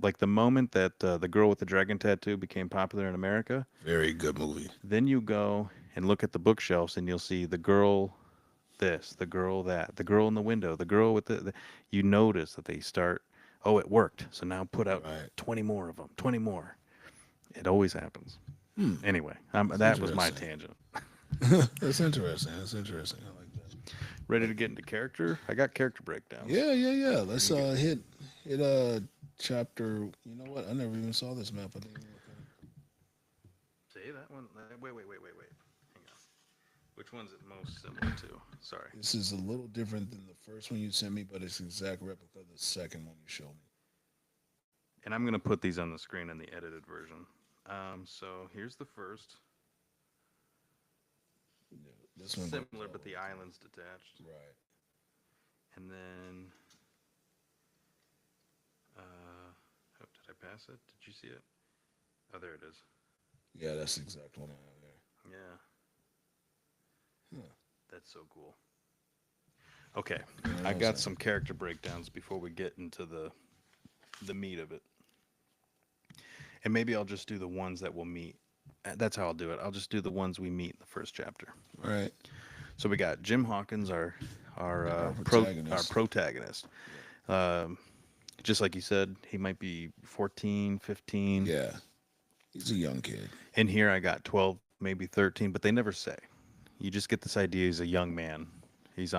Like, the moment that the girl with the dragon tattoo became popular in America, Very good movie. then you go and look at the bookshelves and you'll see the girl this, the girl that, the girl in the window, the girl with you notice that they start, oh, it worked. So now put out Right. 20 more of them, 20 more. It always happens. Hmm. Anyway, That's that was my interesting. tangent. That's interesting. That's interesting. I like that. Ready to get into character? I got character breakdowns. Yeah. Let's hit chapter. You know what? I never even saw this map. I didn't even look at it. See that one? Wait. Hang on. Which one's it most similar to? Sorry. This is a little different than the first one you sent me, but it's exact replica of the second one you showed me. And I'm going to put these on the screen in the edited version. So here's the first. Yeah, this one Similar, but the island's detached. right. And then, oh, did I pass it? Did you see it? Oh, there it is. Yeah, that's the exact one I have there. Yeah. Huh. That's so cool. Okay, Yeah, I that's got it. some character breakdowns before we get into the meat of it. And maybe I'll just do the ones that we'll meet. That's how I'll do it. I'll just do the ones we meet in the first chapter. All right. So we got Jim Hawkins, our protagonist. protagonist. Just like you said, he might be 14, 15. Yeah, he's a young kid. In here, I got 12, maybe 13, but they never say. You just get this idea he's a young man. He's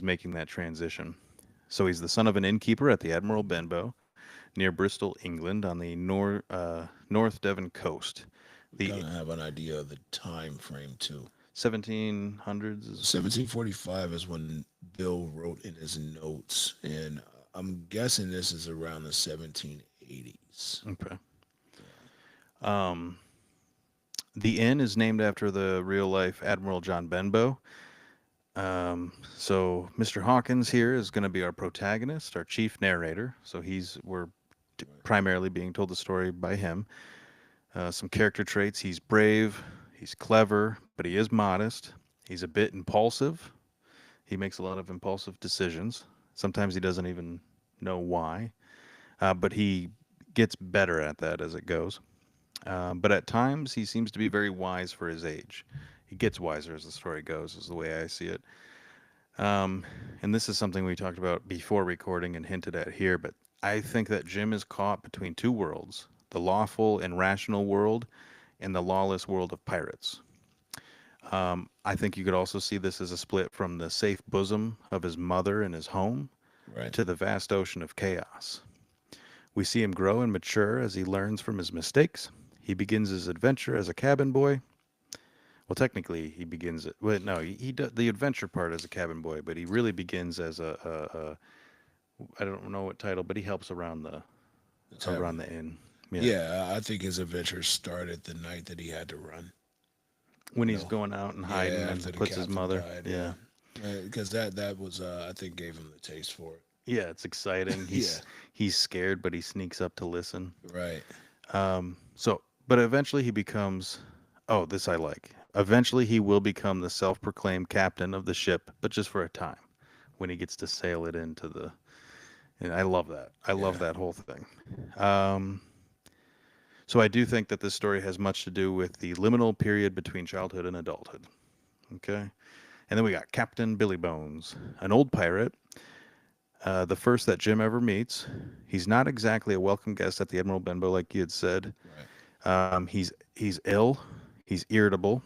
making that transition. So he's the son of an innkeeper at the Admiral Benbow, near Bristol, England, on the North Devon coast. The Kind of have an idea of the time frame too. 1700s is 1745 is when Bill wrote in his notes, and I'm guessing this is around the 1780s. okay. The inn is named after the real life Admiral John Benbow. So Mr. Hawkins here is going to be our protagonist, our chief narrator. So we're primarily being told the story by him. Some character traits: he's brave, he's clever, but he is modest. He's a bit impulsive. He makes a lot of impulsive decisions. Sometimes he doesn't even know why, but he gets better at that as it goes. But at times, he seems to be very wise for his age. He gets wiser as the story goes, is the way I see it. And this is something we talked about before recording and hinted at here, but I think that Jim is caught between two worlds: the lawful and rational world and the lawless world of pirates. I think you could also see this as a split from the safe bosom of his mother and his home Right. to the vast ocean of chaos. We see him grow and mature as he learns from his mistakes. He begins his adventure as a cabin boy. Well, technically, he begins it. Well, no, he does the adventure part as a cabin boy, but he really begins as I don't know what title, but he helps around the tavern. inn. Yeah, I think his adventure started the night that he had to run. When he's going out and hiding Yeah, and after the puts his captain mother. died, Yeah. Because that was I think gave him the taste for it. Yeah, it's exciting. He's scared, but he sneaks up to listen. Right. But eventually he becomes, oh, this I like. Eventually he will become the self-proclaimed captain of the ship, but just for a time, when he gets to sail it into the. And I love that. I love that whole thing. So I do think that this story has much to do with the liminal period between childhood and adulthood. Okay, and then we got Captain Billy Bones, an old pirate. The first that Jim ever meets. He's not exactly a welcome guest at the Admiral Benbow, like you had said. Right. He's ill. He's irritable.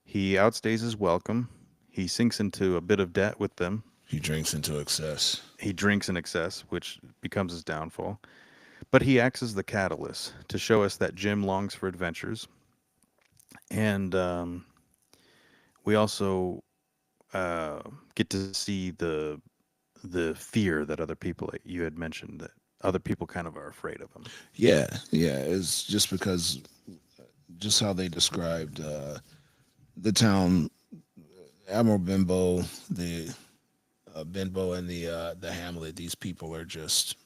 He outstays his welcome. He sinks into a bit of debt with them. He drinks into excess. He drinks in excess, which becomes his downfall. But he acts as the catalyst to show us that Jim longs for adventures. And we also get to see the fear that other people, like you had mentioned, that other people kind of are afraid of him. Yeah. It's just because, just how they described the town Admiral Benbow, the Benbow and the Hamlet. These people are just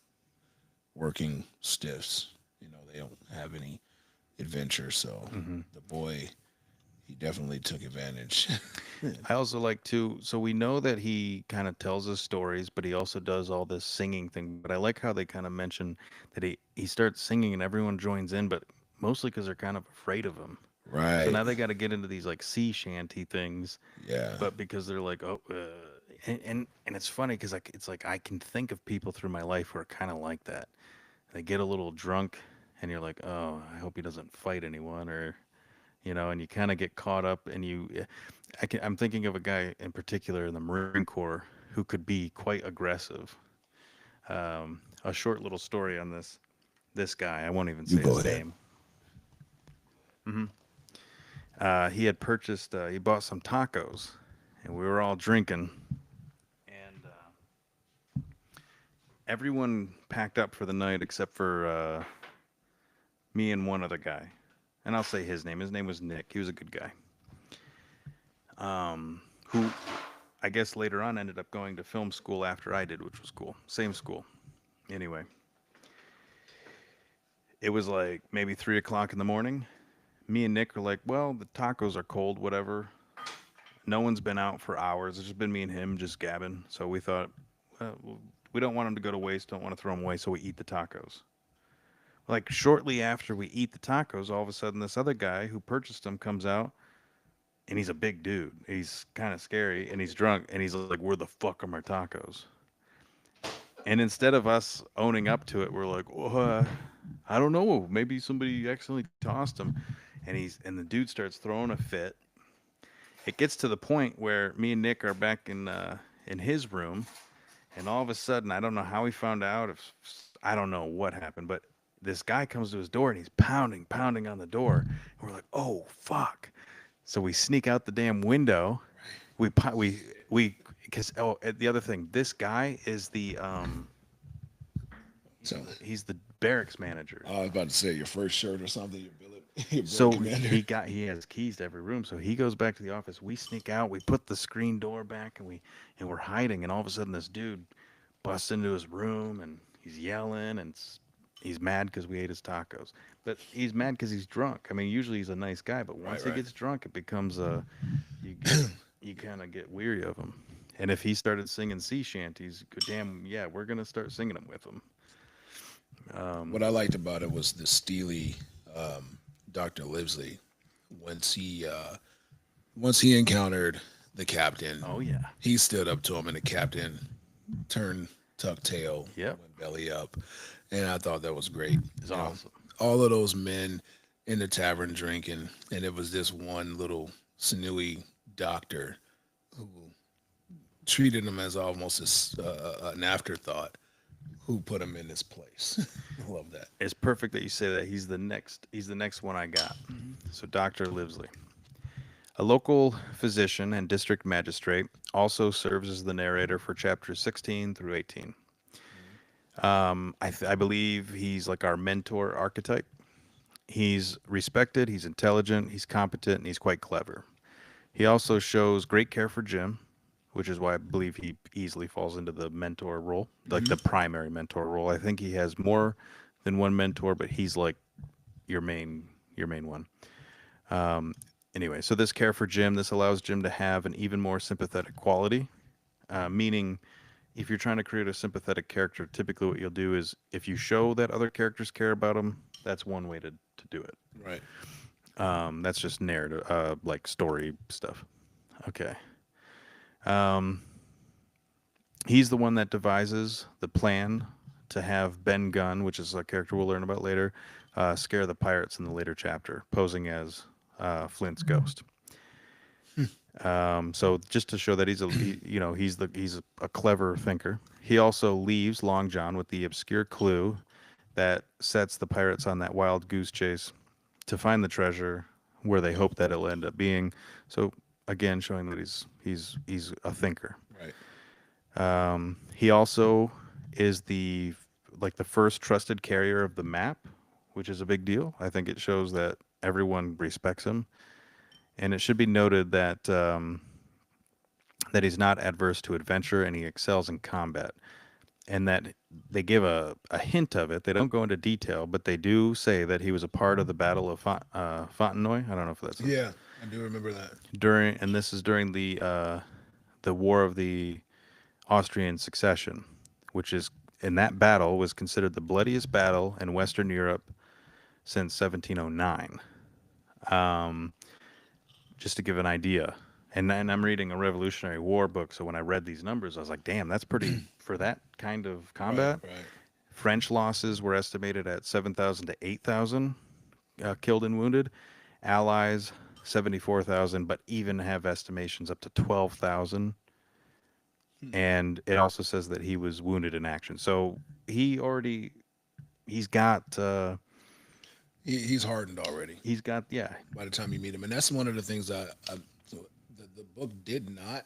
working stiffs. You know, they don't have any adventure. So Hmm. the boy, he definitely took advantage. I also like to, so we know that he kind of tells us stories, but he also does all this singing thing. But I like how they kind of mention that he starts singing and everyone joins in, but mostly because they're kind of afraid of him. So Right. now they got to get into these like sea shanty things, Yeah. but because they're like, oh, and it's funny because like it's like I can think of people through my life who are kind of like that. They get a little drunk, and you're like, oh, I hope he doesn't fight anyone, or and you kind of get caught up, and I'm thinking of a guy in particular in the Marine Corps who could be quite aggressive. A short little story on this guy. I won't even You say go his ahead. name. He had purchased. He bought some tacos, and we were all drinking, and everyone packed up for the night except for me and one other guy. And I'll say his name. His name was Nick. He was a good guy. Who I guess later on ended up going to film school after I did, which was cool. Same school. Anyway, it was like maybe 3 o'clock in the morning. Me and Nick are like, well, the tacos are cold, whatever. No one's been out for hours. It's just been me and him just gabbing. So we thought, we don't want them to go to waste. Don't want to throw them away. So we eat the tacos. Like shortly after we eat the tacos, all of a sudden this other guy who purchased them comes out, and he's a big dude. He's kind of scary, and he's drunk, and he's like, "Where the fuck are my tacos?" And instead of us owning up to it, we're like, well, I don't know. Maybe somebody accidentally tossed them. And the dude starts throwing a fit. It gets to the point where me and Nick are back in his room, and all of a sudden, I don't know how he found out. If I don't know what happened, but this guy comes to his door and he's pounding, pounding on the door. And we're like, oh fuck! So we sneak out the damn window. We because the other thing, this guy is the So he's the barracks manager. I was about to say your first shirt or something. Your billet, your billet So commander. he has keys to every room. So he goes back to the office. We sneak out. We put the screen door back, and we're hiding. And all of a sudden, this dude busts into his room, and he's yelling, and he's mad because we ate his tacos. But he's mad because he's drunk. I mean, usually he's a nice guy, but once Right. he Right. gets drunk, it becomes a you kind of get weary of him. And if he started singing sea shanties, damn, yeah, we're gonna start singing them with him. What I liked about it was the steely Dr. Livesey. Once he once he encountered the captain, Oh yeah, he stood up to him, and the captain turned tuck tail, yep, went belly up, and I thought that was great. it's You know, awesome. all of those men in the tavern drinking, and it was this one little sinewy doctor who treated him as almost an afterthought, who put him in this place. I love that. It's perfect that you say that. He's the next one I got. So Dr. Livesley, a local physician and district magistrate, also serves as the narrator for chapters 16 through 18. I believe he's like our mentor archetype. He's respected, he's intelligent, he's competent, and he's quite clever. He also shows great care for Jim, which is why I believe he easily falls into the mentor role, like the primary mentor role. I think he has more than one mentor, but he's like your main one. Anyway, so this care for Jim, this allows Jim to have an even more sympathetic quality, meaning if you're trying to create a sympathetic character, typically what you'll do is if you show that other characters care about him, that's one way to do it. Right. That's just narrative, like story stuff. Okay. Um, he's the one that devises the plan to have Ben Gunn, which is a character we'll learn about later, scare the pirates in the later chapter, posing as Flint's ghost. So just to show that he's a clever thinker. He also leaves Long John with the obscure clue that sets the pirates on that wild goose chase to find the treasure where they hope that it'll end up being. So again, showing that he's a thinker. Right. He also is the first trusted carrier of the map, which is a big deal. I think it shows that everyone respects him. And it should be noted that that he's not adverse to adventure, and he excels in combat. And that they give a hint of it. They don't go into detail, but they do say that he was a part of the Battle of Fontenoy. I don't know if that's Yeah, I do remember that. during, and this is during the War of the Austrian Succession, which is, in that battle was considered the bloodiest battle in Western Europe since 1709. Um, just to give an idea. And I'm reading a Revolutionary War book, so when I read these numbers, I was like, "Damn, that's pretty for that kind of combat." Right. French losses were estimated at 7,000 to 8,000 killed and wounded. Allies 74,000, but even have estimations up to 12,000. And it also says that he was wounded in action. So he's got He's hardened already yeah. by the time you meet him, and that's one of the things that the book did not.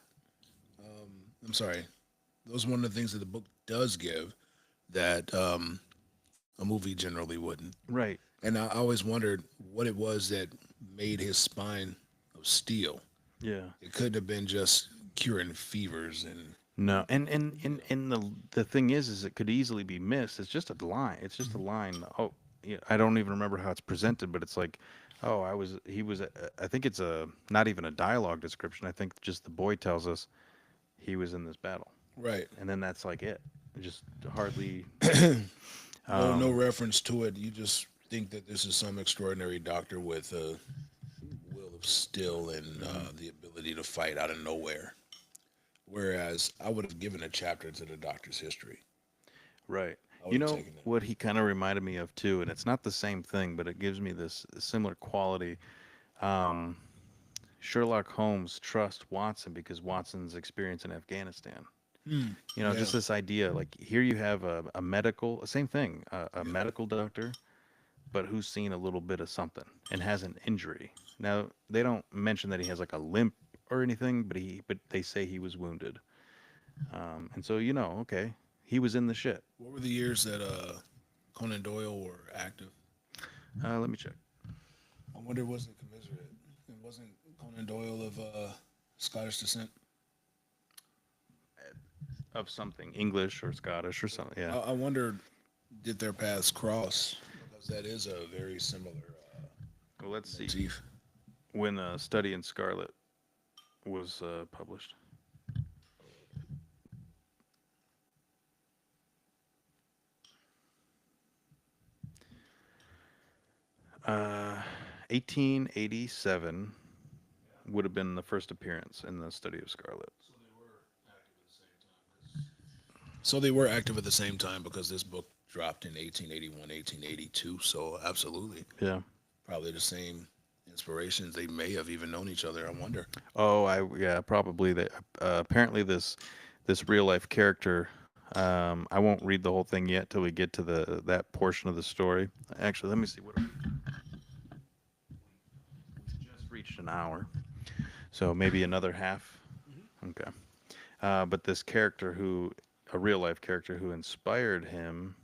I'm sorry, those one of the things that the book does give that a movie generally wouldn't. Right. And I always wondered what it was that made his spine of steel. Yeah. It couldn't have been just curing fevers and No, and the thing is it could easily be missed. It's just a line. It's just a line. Oh, yeah, I don't even remember how it's presented, but it's like, oh, he was. I think it's not even a dialogue description. I think just the boy tells us he was in this battle, right. and then that's like it. Just hardly. No reference to it. You just think that this is some extraordinary doctor with a will of steel and the ability to fight out of nowhere. Whereas I would have given a chapter to the doctor's history. Right. I You would've know taken it. what he kind of reminded me of too, and it's not the same thing, but it gives me this similar quality. Um, Sherlock Holmes trusts Watson because Watson's experience in Afghanistan. You know, Yeah. just this idea, like here you have a medical, same thing, a medical doctor, but who's seen a little bit of something and has an injury. Now they don't mention that he has like a limp or anything, but they say he was wounded. And so you know, okay, he was in the shit. What were the years that Conan Doyle were active? Let me check. I wonder was it commiserate? It wasn't Conan Doyle of Scottish descent. Of something English or Scottish or something. Yeah. I wonder did their paths cross because that is a very similar Well, let's see motif. when Study in Scarlet was published. 1887 would have been the first appearance in the Study of Scarlet. So they were active at the same time because this book dropped in 1881, 1882. So absolutely, Yeah. probably the same inspirations. They may have even known each other. I wonder. Oh, yeah, probably. That apparently this real life character. I won't read the whole thing yet till we get to that portion of the story. Actually, let me see what. We just reached an hour, so maybe another half. Okay. But this character a real life character who inspired him,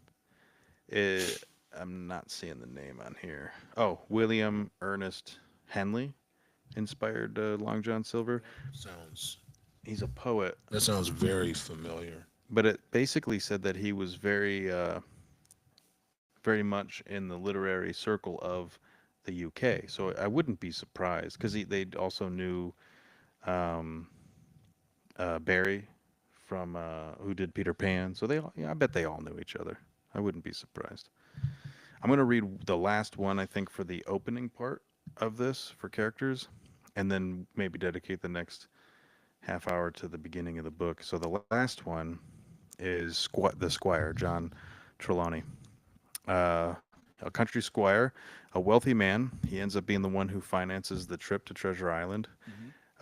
I'm not seeing the name on here. Oh, William Ernest Henley inspired Long John Silver. He's a poet, That sounds very familiar. but it basically said that he was very much in the literary circle of the UK. So I wouldn't be surprised because they also knew um, Barry from who did Peter Pan. So I bet they all knew each other. I wouldn't be surprised. I'm going to read the last one, I think, for the opening part of this for characters, and then maybe dedicate the next half hour to the beginning of the book. So the last one is the Squire, John Trelawney. A country squire, a wealthy man. He ends up being the one who finances the trip to Treasure Island.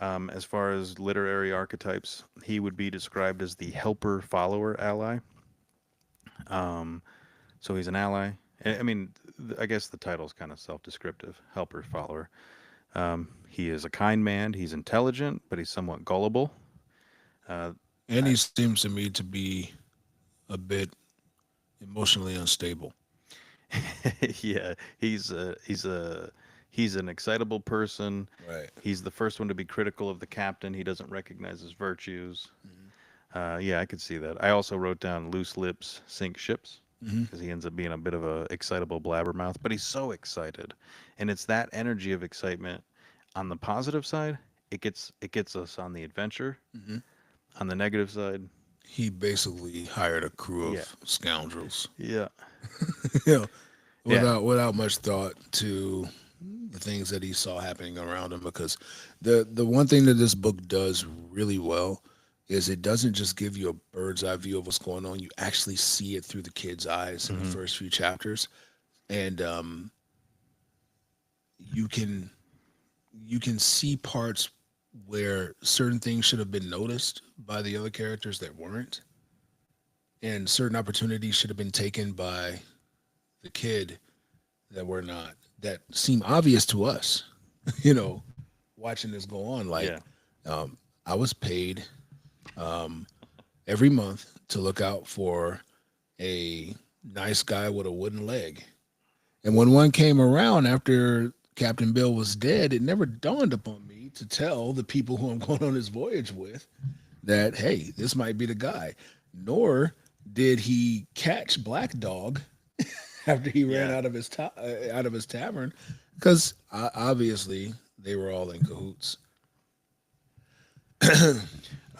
As far as literary archetypes, he would be described as the helper-follower ally. So he's an ally. I mean, I guess the title's kind of self-descriptive, helper-follower. He is a kind man. He's intelligent, but he's somewhat gullible. And he seems to me to be a bit emotionally unstable. Yeah, he's he's an excitable person. Right. He's the first one to be critical of the captain. He doesn't recognize his virtues. Yeah, I could see that. I also wrote down loose lips sink ships Mm-hmm. because he ends up being a bit of a excitable blabbermouth, but he's so excited, and it's that energy of excitement. On the positive side, it gets us on the adventure. Mm-hmm. On the negative side, He basically hired a crew yeah, of scoundrels, yeah, you know, yeah, without much thought to the things that he saw happening around him. Because the one thing that this book does really well is it doesn't just give you a bird's eye view of what's going on. You actually see it through the kid's eyes in the hmm first few chapters, and you can you can see parts where certain things should have been noticed by the other characters that weren't, and certain opportunities should have been taken by the kid that were not, that seem obvious to us, you know, watching this go on. Like, yeah, um, I was paid every month to look out for a nice guy with a wooden leg. And when one came around after Captain Bill was dead, it never dawned upon me to tell the people who I'm going on this voyage with that, hey, this might be the guy. Nor did he catch Black Dog after he ran yeah. out of his tavern, because obviously they were all in cahoots.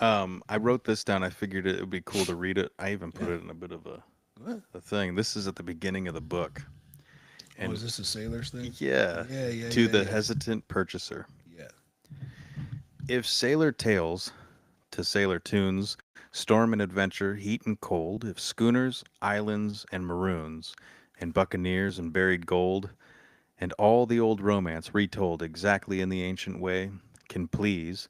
I wrote this down. I figured it would be cool to read it. I even put Yeah. it in a bit of What? a thing. This is at the beginning of the book, Oh, and is this a sailor's thing? yeah, Yeah, yeah, to yeah, the yeah. hesitant purchaser. Yeah. If sailor tales to sailor tunes, storm and adventure, heat and cold, if schooners, islands, and maroons, and buccaneers and buried gold, and all the old romance retold exactly in the ancient way, can please,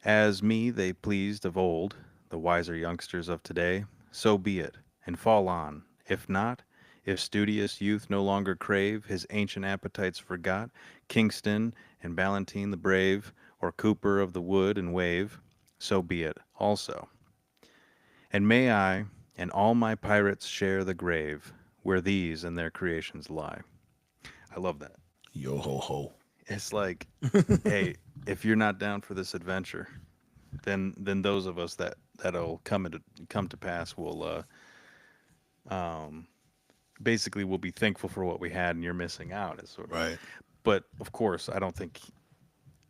as me they pleased of old, the wiser youngsters of today, so be it, and fall on. If not, if studious youth no longer crave, his ancient appetites forgot, Kingston and Ballantine the brave, or Cooper of the wood and wave, so be it also. And may I and all my pirates share the grave, where these and their creations lie. I love that. Yo ho ho. It's like, hey, if you're not down for this adventure, then those of us that'll come to pass will um basically will be thankful for what we had, and you're missing out. Is sort of. Right. But of course, I don't think.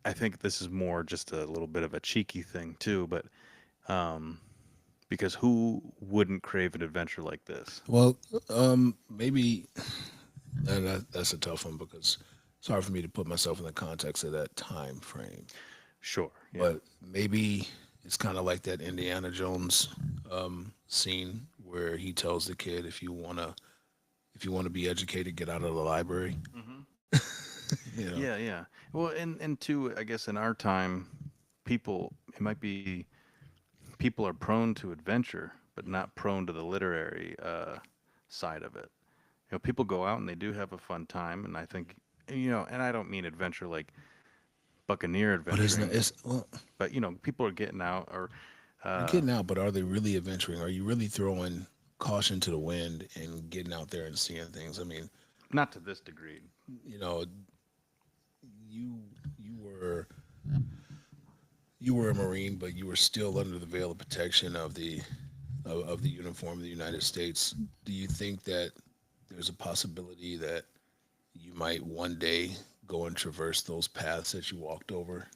I think this is more just a little bit of a cheeky thing too. But um, because who wouldn't crave an adventure like this? Well, maybe, and that's a tough one because it's hard for me to put myself in the context of that time frame. Sure. Yeah. But maybe it's kind of like that Indiana Jones scene where he tells the kid, if you wanna be educated, get out of the library. hmm You know. Yeah. Yeah. Well, and two, I guess in our time, people it might be people are prone to adventure, but not prone to the literary side of it. People go out and they do have a fun time, and I think, and I don't mean adventure like buccaneer But it's not. adventuring, It's well, but people are getting out, or they're uh, getting out, but are they really adventuring? Are you really throwing caution to the wind and getting out there and seeing things? I mean, not to this degree. you know, you you were you were a Marine, but you were still under the veil of protection of the uniform of the United States. Do you think that there's a possibility that you might one day go and traverse those paths that you walked over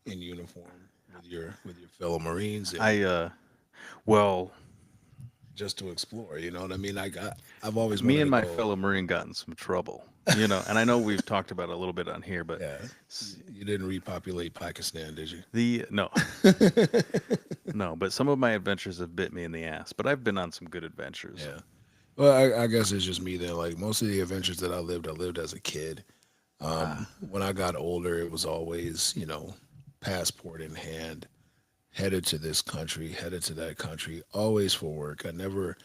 in uniform with your fellow Marines, and I well, just to explore? You know what I mean? I've always me wanted and to my go. fellow Marine got in some trouble, and I know we've talked about it a little bit on here, but Yeah, you didn't repopulate Pakistan, did you? the no, no, but some of my adventures have bit me in the ass. But I've been on some good adventures. Yeah. Well, I guess it's just me then. Like most of the adventures that I lived as a kid. Ah, When I got older, it was always, passport in hand, headed to this country, headed to that country, always for work. I never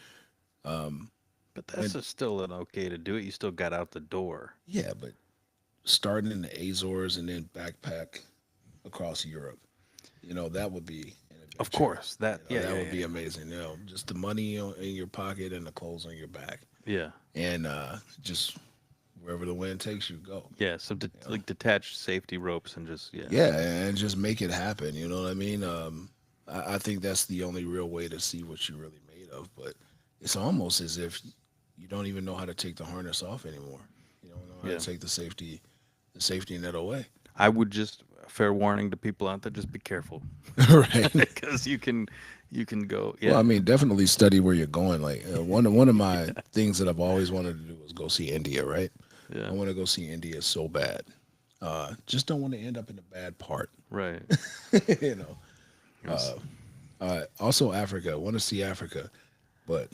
but went, that's still an okay to do it. You still got out the door. yeah, but starting in the Azores and then backpack across Europe, that would be an Of adventure. course, that yeah, That yeah, would yeah, be amazing. Just the money in your pocket and the clothes on your back, yeah. and just wherever the wind takes you, go. Yeah, some You know? like detached safety ropes and just yeah. Yeah, and just make it happen. You know what I mean? I think that's the only real way to see what you're really made of. But it's almost as if you don't even know how to take the harness off anymore. You don't know how Yeah. to take the safety net away. I would just fair warning to people out there: just be careful Right. because you can go. Well, Yeah, I mean, definitely study where you're going. Like one of my things that I've always wanted to do was go see India. Right. yeah, I want to go see India so bad. Just don't want to end up in the bad part. right. You know. Yes. Also Africa. I want to see Africa, but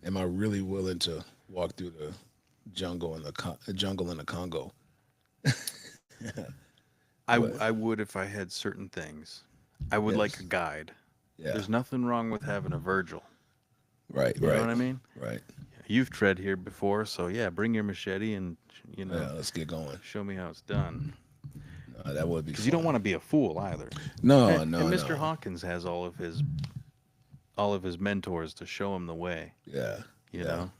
am I really willing to walk through the jungle in the Congo? But I would if I had certain things. I would like a yes, guide. yeah, There's nothing wrong with having a Virgil. right, You know right, what I mean? right. You've tread here before, so yeah, bring your machete and you know Yeah, let's get going. show me how it's done. That would be Because you don't fun. want to be a fool either. No, And no, Mr. no. Hawkins has all of his mentors to show him the way. Yeah, You yeah, know.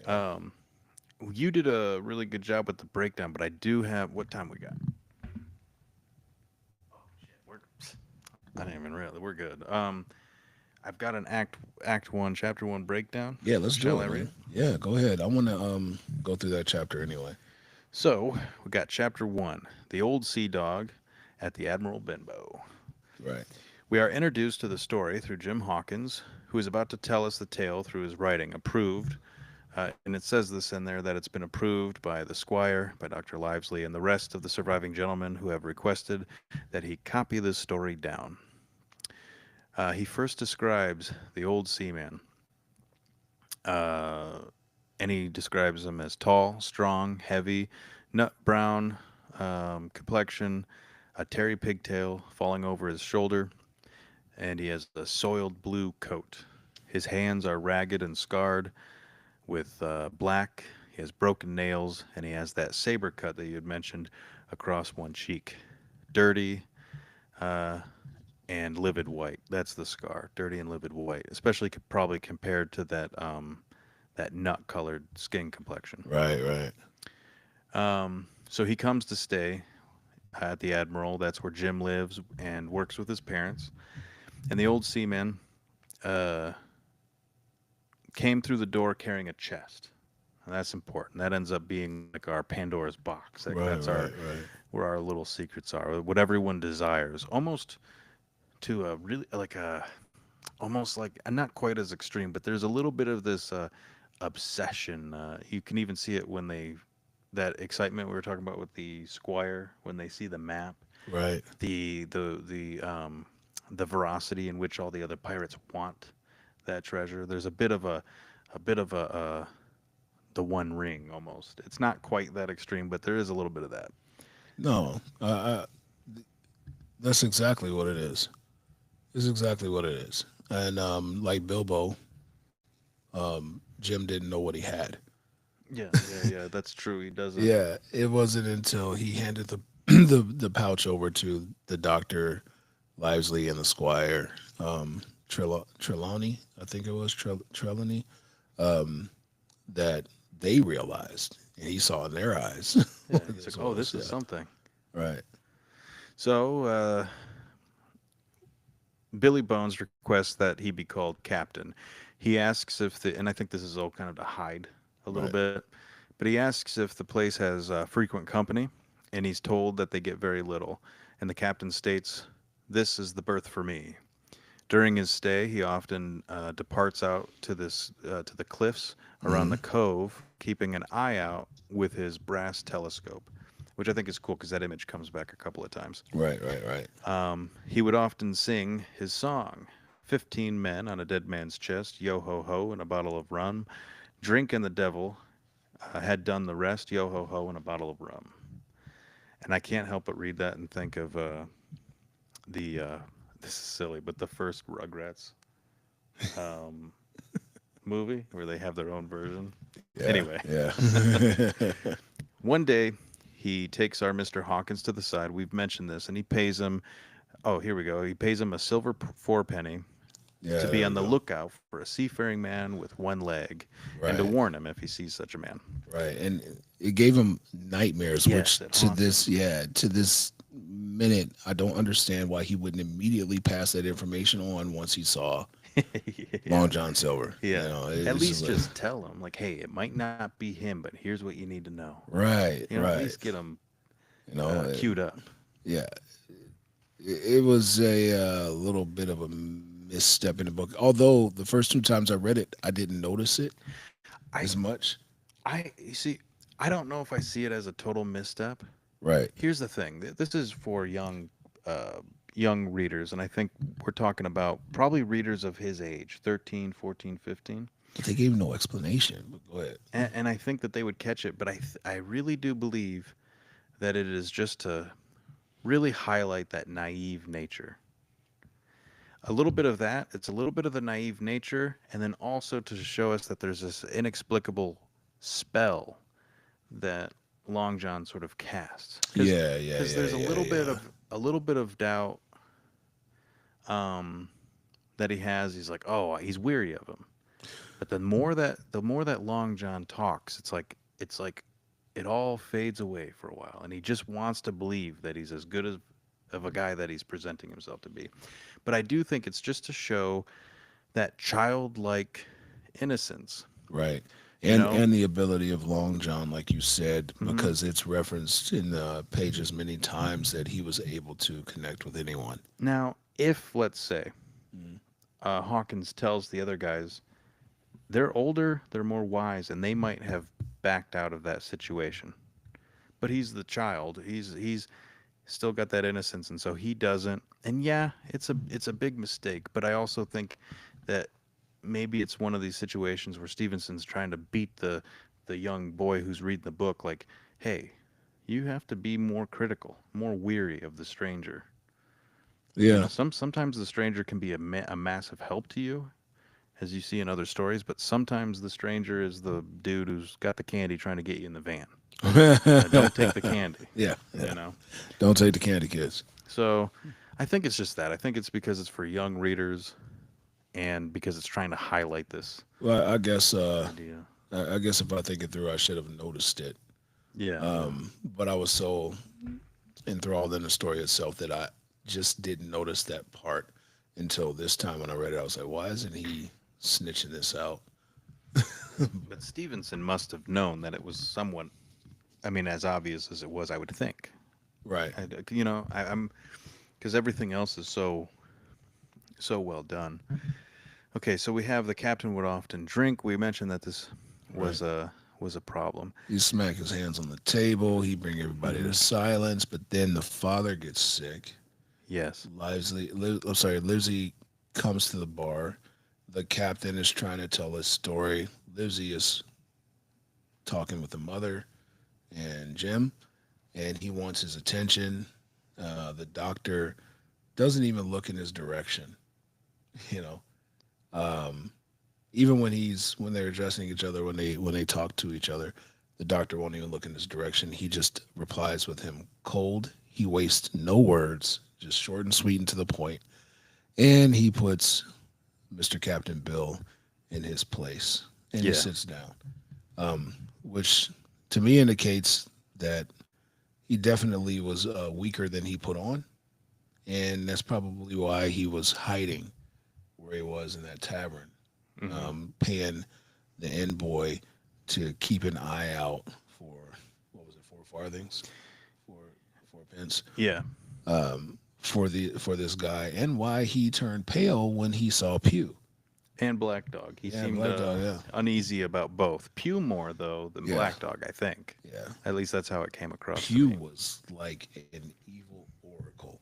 yeah. Um, you did a really good job with the breakdown, but I do have what time we got? We're, I didn't even realize we're good. I've got an act one, chapter one breakdown. Yeah, let's Shall do I it, read? man. Yeah, go ahead. I want to go through that chapter anyway. So we got chapter one, the old sea dog at the Admiral Benbow. Right. We are introduced to the story through Jim Hawkins, who is about to tell us the tale through his writing, approved. And it says this in there that it's been approved by the squire, by Dr. Livesley, and the rest of the surviving gentlemen who have requested that he copy this story down. He first describes the old seaman, uh, and he describes him as tall, strong, heavy, nut brown complexion, a terry pigtail falling over his shoulder, and he has a soiled blue coat. His hands are ragged and scarred with black. He has broken nails, and he has that saber cut that you had mentioned across one cheek. Dirty uh, and livid white. That's the scar. Dirty and livid white, especially probably compared to that nut-colored skin complexion. Right, right. So he comes to stay at the Admiral. That's where Jim lives and works with his parents. And the old seaman uh, came through the door carrying a chest. And that's important. That ends up being like our Pandora's box. Like Right, that's right, right. where our little secrets are, what everyone desires. Almost to a really like a almost like not quite as extreme, but there's a little bit of this obsession. You can even see it when they that excitement we were talking about with the squire when they see the map, Right. the veracity in which all the other pirates want that treasure. There's a bit of a the One Ring almost. It's not quite that extreme, but there is a little bit of that. No, that's exactly what it is. It's exactly what it is. And like Bilbo, Jim didn't know what he had. Yeah, yeah. That's true. He doesn't. Yeah, it wasn't until he handed the the pouch over to the doctor, Livesley, and the squire, Trelawney, I think it was Trelawney, that they realized, and he saw in their eyes Yeah, what he's this like, oh, was. this is Yeah, something. right. So Billy Bones requests that he be called captain. He asks if and I think this is all kind of to hide a little Right. bit, but he asks if the place has frequent company, and he's told that they get very little. And the captain states, "This is the berth for me." During his stay, he often departs out to the cliffs around the Hmm. cove, keeping an eye out with his brass telescope, which I think is cool because that image comes back a couple of times. Right, right, right. He would often sing his song 15 men on a dead man's chest, yo ho ho, and a bottle of rum. Drink and the devil had done the rest, yo ho ho, and a bottle of rum. And I can't help but read that and think of the, this is silly, but the first Rugrats um, movie where they have their own version. Yeah, Anyway, yeah. one day he takes our Mr. Hawkins to the side. We've mentioned this, and he pays him. Oh, here we go. He pays him a silver fourpenny Yeah, to be there on we the go. lookout for a seafaring man with one leg, and to Right, warn him if he sees such a man. right, and it gave him nightmares, Yes, which it to haunts him. this, yeah, to this minute, I don't understand why he wouldn't immediately pass that information on once he saw Long Yeah, John Silver. You yeah. know, At it's just least like, just tell him, like, hey, it might not be him, but here's what you need to know. right, At right. least get him You know, queued up. yeah, it was a little bit of a misstep in the book. Although the first two times I read it, I didn't notice it I, as much. you see, I don't know if I see it as a total misstep. Right. Here's the thing: this is for young readers, and I think we're talking about probably readers of his age, 13, 14, 15. But they gave no explanation. But go ahead. And I think that they would catch it, but I really do believe that it is just to really highlight that naive nature. A little bit of that, it's a little bit of the naive nature, and then also to show us that there's this inexplicable spell that Long John sort of casts. Yeah, yeah, Because yeah, there's yeah, yeah. a little bit of doubt um, that he has. He's like, oh, he's weary of him. But the more that Long John talks, it's like it all fades away for a while, and he just wants to believe that he's as good as of a guy that he's presenting himself to be. But I do think it's just to show that childlike innocence, Right. you know. And the ability of Long John, like you said, Hmm. because it's referenced in the pages many times that he was able to connect with anyone. Now, if let's say Mhm. Hawkins tells the other guys they're older, they're more wise, and they might have backed out of that situation. But he's the child. He's still got that innocence, and so he doesn't. And yeah, it's a big mistake. But I also think that maybe it's one of these situations where Stevenson's trying to beat the young boy who's reading the book, like, hey, you have to be more critical, more weary of the stranger. You know, Yeah. sometimes the stranger can be a massive help to you, as you see in other stories, but sometimes the stranger is the dude who's got the candy trying to get you in the van. Don't take the candy, Yeah, you yeah. know? Don't take the candy, kids. So I think it's just that. I think it's because it's for young readers and because it's trying to highlight this Well, I guess idea. I guess if I think it through, I should have noticed it. Yeah. But I was so enthralled in the story itself that I just didn't notice that part until this time when I read it. I was like, why isn't he snitching this out? But Stevenson must have known that it was somewhat, I mean, as obvious as it was, I would think. Right. I'm, because everything else is so well done. Okay, so we have the captain would often drink. We mentioned that this Right. was a problem. He smack his hands on the table. He bring everybody to Hmm. silence. But then the father gets sick. Yes. Lizzie comes to the bar. The captain is trying to tell his story. Lizzie is talking with the mother and Jim, and he wants his attention. The doctor doesn't even look in his direction. You know, um, even when they're addressing each other, when they talk to each other, the doctor won't even look in his direction. He just replies with him cold. He wastes no words, just short and sweet and to the point. And he puts Mr. Captain Bill in his place, and he Yeah. sits down, which to me indicates that he definitely was weaker than he put on, and that's probably why he was hiding where he was in that tavern, Hmm. paying the inn boy to keep an eye out for what was it, 4 farthings, four 4 pence, Yeah. for this guy, and why he turned pale when he saw Pew. And Black Dog. He Yeah, seemed Black Dog. Yeah, uneasy about both. Pew more though than yeah, Black Dog, I think. yeah. At least that's how it came across to Pew me. was like an evil oracle.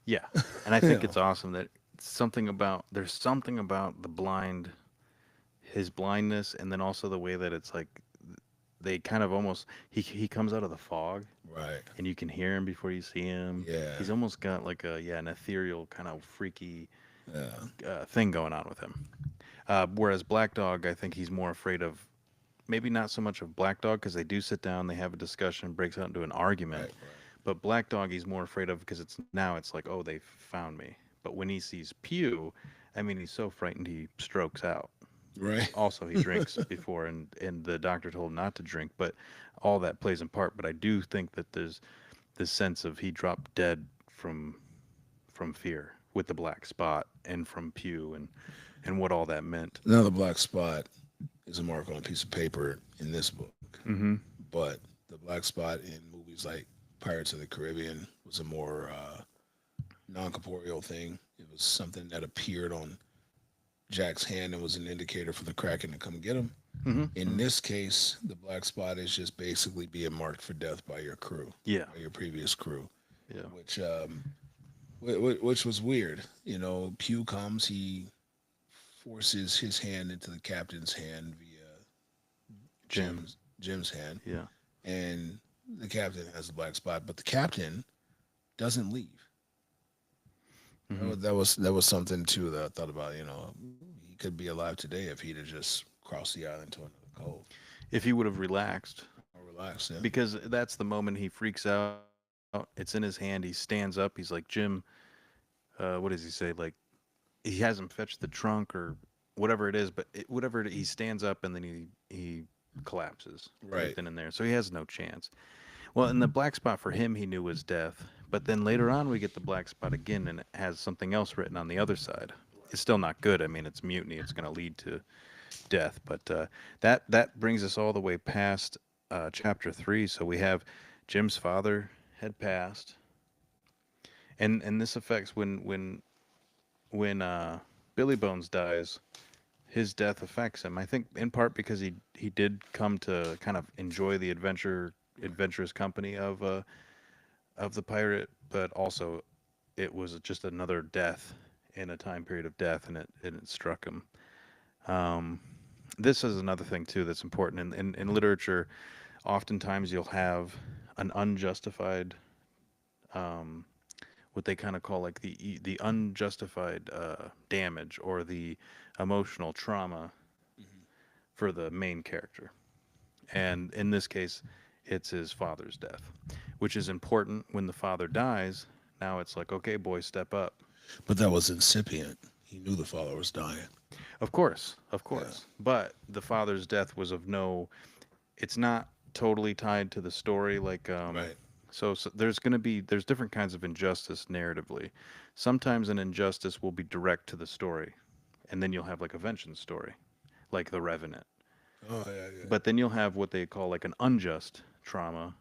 Yeah. And I You think know, it's awesome that there's something about his blindness, and then also the way that it's like they kind of almost he comes out of the fog right? and you can hear him before you see him. Yeah, He's almost got like an ethereal kind of freaky yeah, thing going on with him. Whereas Black Dog, I think he's more afraid of maybe not so much of Black Dog because they do sit down, they have a discussion, breaks out into an argument. right, right. But Black Dog he's more afraid of because it's like, oh, they found me. But when he sees Pew, I mean, he's so frightened he strokes out. Right. Also, he drinks before, and the doctor told him not to drink, but all that plays in part. But I do think that there's this sense of he dropped dead from fear with the black spot and from Pew and what all that meant. Now the black spot is a mark on a piece of paper in this book, Mm-hmm. but the black spot in movies like Pirates of the Caribbean was a more non-corporeal thing. It was something that appeared on Jack's hand and was an indicator for the Kraken to come get him. Mm-hmm. In this case, the black spot is just basically being marked for death by your crew, Yeah. by your previous crew, Yeah. which was weird. You know, Pew comes, he forces his hand into the captain's hand via Jim. Jim's hand, Yeah. and the captain has the black spot, but the captain doesn't leave. Mm-hmm. That was something too that I thought about. You know, he could be alive today if he'd have just crossed the island to another cove If he would have relaxed, or relaxed. Yeah. because that's the moment he freaks out. It's in his hand. He stands up. He's like, Jim, what does he say? Like, he hasn't fetched the trunk or whatever it is, but he stands up and then he collapses Right. then and there. So he has no chance. Well, and the black spot for him, he knew was death. But then later on, we get the black spot again, and it has something else written on the other side. It's still not good. I mean, it's mutiny. It's going to lead to death. But that brings us all the way past chapter 3. So we have Jim's father had passed, and this affects when Billy Bones dies. His death affects him. I think in part because he did come to kind of enjoy the adventurous company of the pirate, but also it was just another death in a time period of death, and it struck him. Um, this is another thing too that's important in literature. Oftentimes you'll have an unjustified, um, what they kind of call like the unjustified damage or the emotional trauma for the main character. And in this case, it's his father's death, which is important. When the father dies, now it's like, okay, boy, step up. But that was incipient. He knew the father was dying. Of course, of course. But the father's death was of no, it's not totally tied to the story. Like, Right. so there's different kinds of injustice narratively. Sometimes an injustice will be direct to the story, and then you'll have like a vengeance story, like The Revenant. Oh yeah, yeah. But then you'll have what they call like an unjust trauma,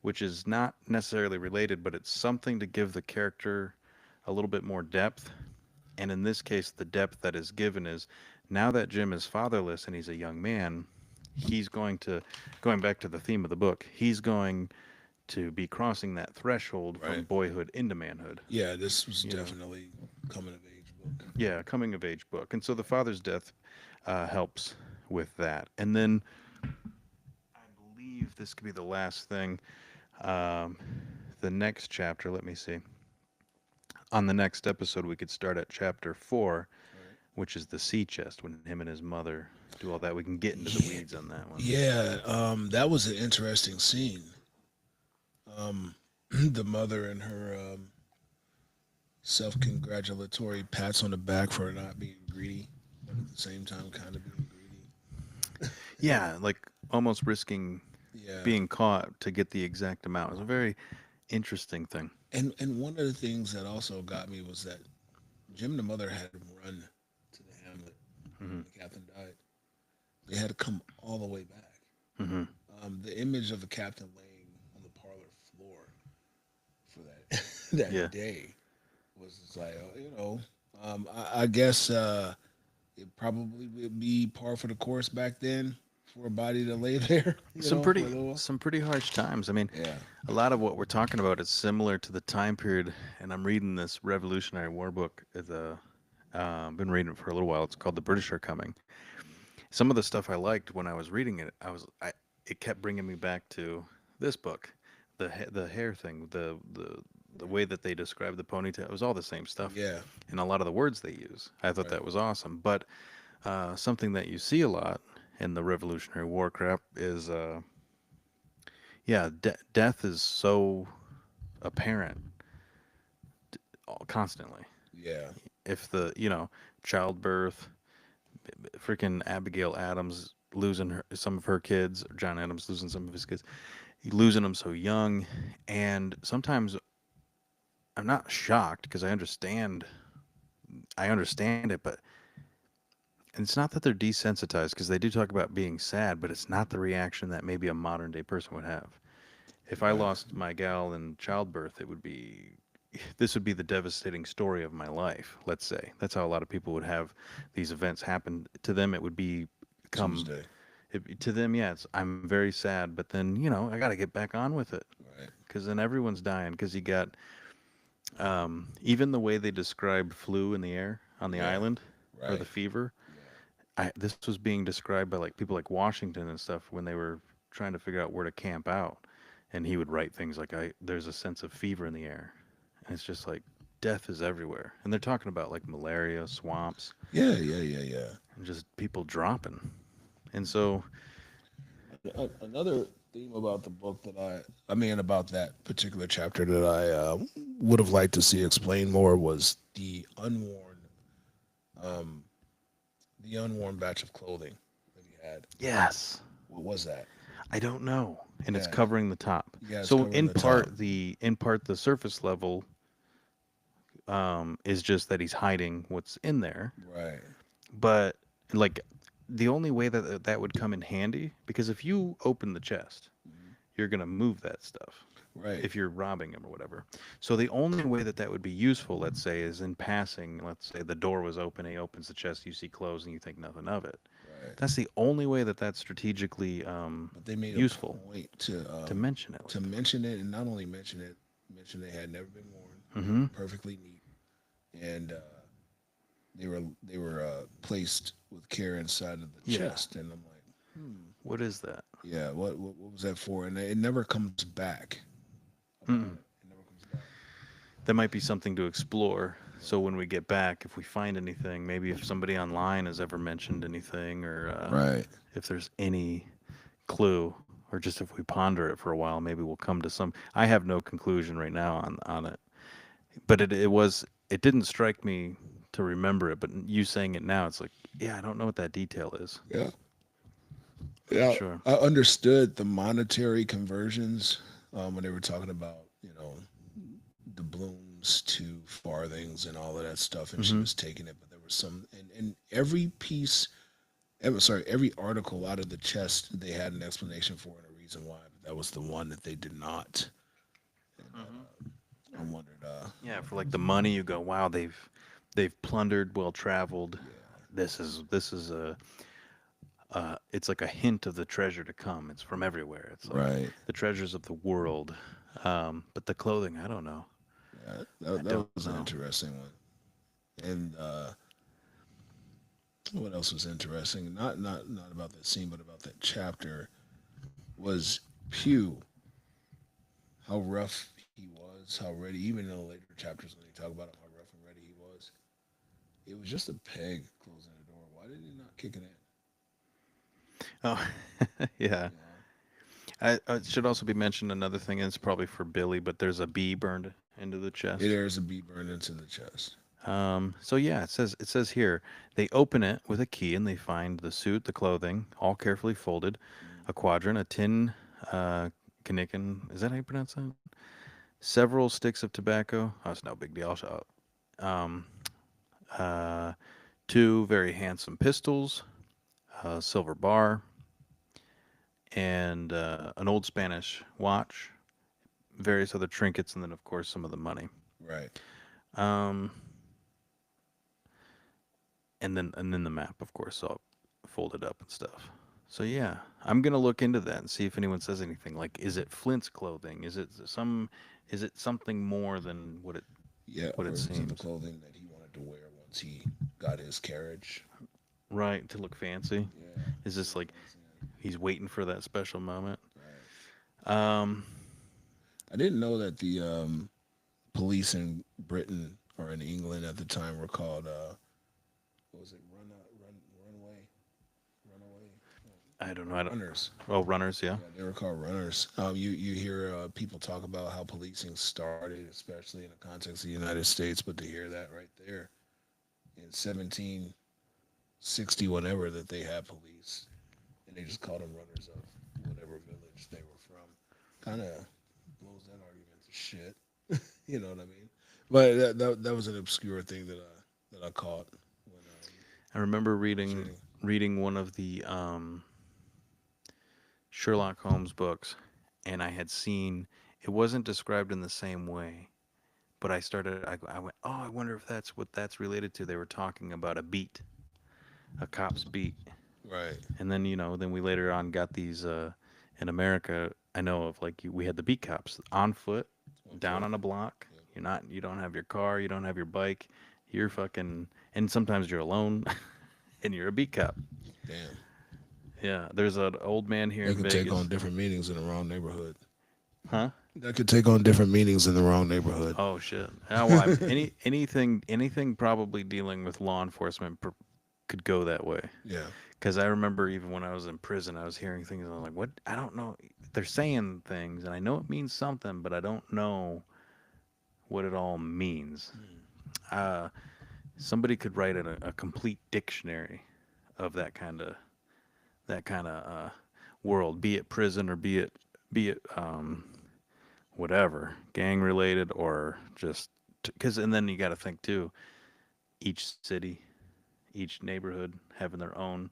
which is not necessarily related, but it's something to give the character a little bit more depth. And in this case, the depth that is given is now that Jim is fatherless and he's a young man, going back to the theme of the book, he's going to be crossing that threshold from Right. boyhood into manhood. Yeah, this was You know. definitely coming of age book. Yeah, coming of age book. And so the father's death helps with that. And then I believe this could be the last thing. Um, the next chapter, let me see. On the next episode, we could start at chapter 4, which is the sea chest, when him and his mother do all that. We can get into the weeds on that one. Yeah, that was an interesting scene. The mother and her self-congratulatory pats on the back for not being greedy, but at the same time, kind of being greedy. Yeah, like almost risking Yeah. being caught to get the exact amount. It was a very interesting thing. And one of the things that also got me was that Jim and the mother had to run to the hamlet when the captain died. They had to come all the way back. Hmm. The image of the captain laying on the parlor floor for that that Yeah. day was just like, I guess it probably would be par for the course back then for a body to lay there. Some for a little while. some pretty harsh times. I mean, Yeah. a lot of what we're talking about is similar to the time period. And I'm reading this Revolutionary War book. Been reading it for a little while. It's called The British Are Coming. Some of the stuff I liked when I was reading it, it kept bringing me back to this book, the hair thing, the way that they describe the ponytail. It was all the same stuff. Yeah. And a lot of the words they use. I thought that was awesome. But something that you see a lot in the Revolutionary War crap is, death is so apparent constantly. Yeah. If the childbirth, freaking Abigail Adams losing some of her kids, or John Adams losing some of his kids, losing them so young. And sometimes I'm not shocked because I understand it, but it's not that they're desensitized because they do talk about being sad, but it's not the reaction that maybe a modern day person would have. If I Right. lost my gal in childbirth, this would be the devastating story of my life. Let's say that's how a lot of people would have these events happen to them. It would become Tuesday. to them. Yeah, I'm very sad, but then I got to get back on with it Right. because then everyone's dying because you got even the way they described flu in the air on the Yeah. island or the Right. fever. Yeah. This was being described by like people like Washington and stuff when they were trying to figure out where to camp out, and he would write things like, "I there's a sense of fever in the air," and it's just like death is everywhere, and they're talking about like malaria, swamps, Yeah. Yeah. Yeah. Yeah. and just people dropping, and so Another theme about the book that I mean, about that particular chapter that I would have liked to see explained more was um, the unworn batch of clothing that he had. yes, What was that? I don't know, and it's Yeah, covering the top. yeah, it's So covering the top. in part the surface level is just that he's hiding what's in there. Right, But like the only way that that would come in handy, because if you open the chest, mhm, you're gonna move that stuff right, if you're robbing him or whatever. So the only way that that would be useful, let's say, is in passing. Let's say the door was open, he opens the chest, you see clothes, and you think nothing of it. right. That's the only way that that's strategically But they made a useful point to mention it. to mention it, and not only mention they had never been worn, Mm-hmm. perfectly neat, and they were placed with care inside of the Yeah. chest, and I'm like, What is that? yeah, what was that for? And it never comes back. Mm-mm. It never comes back. That might be something to explore. So when we get back, if we find anything, maybe if somebody online has ever mentioned anything, or Right. if there's any clue, or just if we ponder it for a while, maybe we'll come to some. I have no conclusion right now on it, but it didn't strike me to remember it. But you saying it now, it's like, yeah, I don't know what that detail is. Yeah. For Yeah. sure. I understood the monetary conversions when they were talking about, doubloons to farthings and all of that stuff, and she Mm-hmm. was taking it, but there was some, and every piece, every article out of the chest, they had an explanation for and a reason why, but that was the one that they did not. And I wondered, Yeah, for like the money, you go, wow, they've plundered, well traveled. yeah, This is a it's like a hint of the treasure to come. It's from everywhere. It's like right. the treasures of the world. But the clothing, I don't know. Yeah, I that don't was an know. interesting one. And what else was interesting? Not about that scene, but about that chapter was Pew. How rough he was, how ready. Even in the later chapters when they talk about him, how rough and ready he was. It was just a peg closing the door. Why did he not kick it in? Oh, yeah. You know? I should also be mentioned another thing, and it's probably for Billy, but there's a bee burned into the chest. There's a bee burned into the chest. So yeah, it says here they open it with a key and they find the suit, the clothing, all carefully folded, a quadrant, a tin, knicken. Is that how you pronounce that? Several sticks of tobacco. Oh, it's no big deal. Um, uh, two very handsome pistols, a silver bar, and an old Spanish watch, various other trinkets, and then of course some of the money. Right. Um, and then the map, of course, all folded up and stuff. So yeah, I'm gonna look into that and see if anyone says anything. Like, is it Flint's clothing? Is it something more than Yeah, what or it is it the seems? clothing that he wanted to wear once he got his carriage? Right, to look fancy. Yeah. Is this like he's waiting for that special moment? Right. Um, I didn't know that the police in Britain or in England at the time were called what was it, runaway, runaway, I don't know. I don't. runners. Oh, runners, yeah. Yeah, they were called runners. You hear people talk about how policing started, especially in the context of the United States, but to hear that right there in 1760, whenever, that they had police, and they just called them runners of whatever village they were from. Kind of blows that argument to shit. You know what I mean? But that was an obscure thing that I caught when I remember was reading. reading one of the Sherlock Holmes books, and I had seen it wasn't described in the same way, but I went, oh, I wonder if that's what that's related to. They were talking about a beat, a cop's beat, Right. and then then we later on got these in America. I know of like we had the beat cops on foot, down on a block. You don't have your car, you don't have your bike, you're fucking, and sometimes you're alone, and you're a beat cop. Damn. Yeah, there's an old man here They in could Vegas. take on different meanings in the wrong neighborhood. Huh? That could take on different meanings in the wrong neighborhood. Oh shit. Well, anything probably dealing with law enforcement could go that way. Yeah. Because I remember even when I was in prison, I was hearing things and I'm like, what? I don't know. They're saying things, and I know it means something, but I don't know what it all means. Somebody could write a complete dictionary of that kind of world, be it prison or be it whatever, gang related or just because. And then you got to think too, each city, each neighborhood having their own.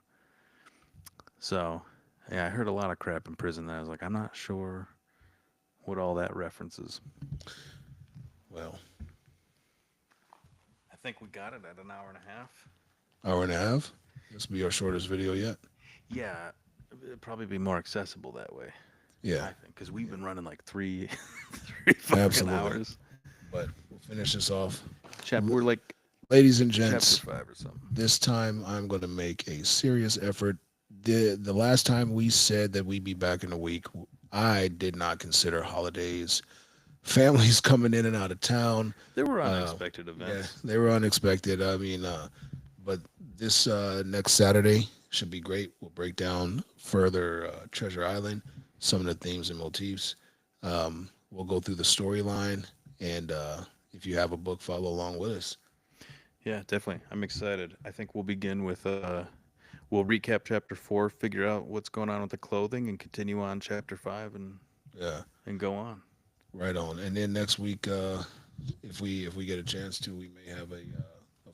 So yeah, I heard a lot of crap in prison that I was like, I'm not sure what all that references. Well, I think we got it at an hour and a half. hour and a half. This will be our shortest video yet. Yeah, it'd probably be more accessible that way. Yeah. I think because we've been running like three fucking Absolutely. hours. But we'll finish this off. We're like Ladies and gents, chapter 5 or something. this time I'm going to make a serious effort. The last time we said that we'd be back in a week, I did not consider holidays, families coming in and out of town. There were unexpected events. Yeah, they were unexpected. I mean, but this next Saturday should be great. We'll break down further Treasure Island, some of the themes and motifs. We'll go through the storyline, and if you have a book, follow along with us. Yeah, definitely. I'm excited. I think we'll begin with we'll recap chapter 4, figure out what's going on with the clothing, and continue on chapter 5 Yeah, and go on. right on. And then next week, if we get a chance to, we may have a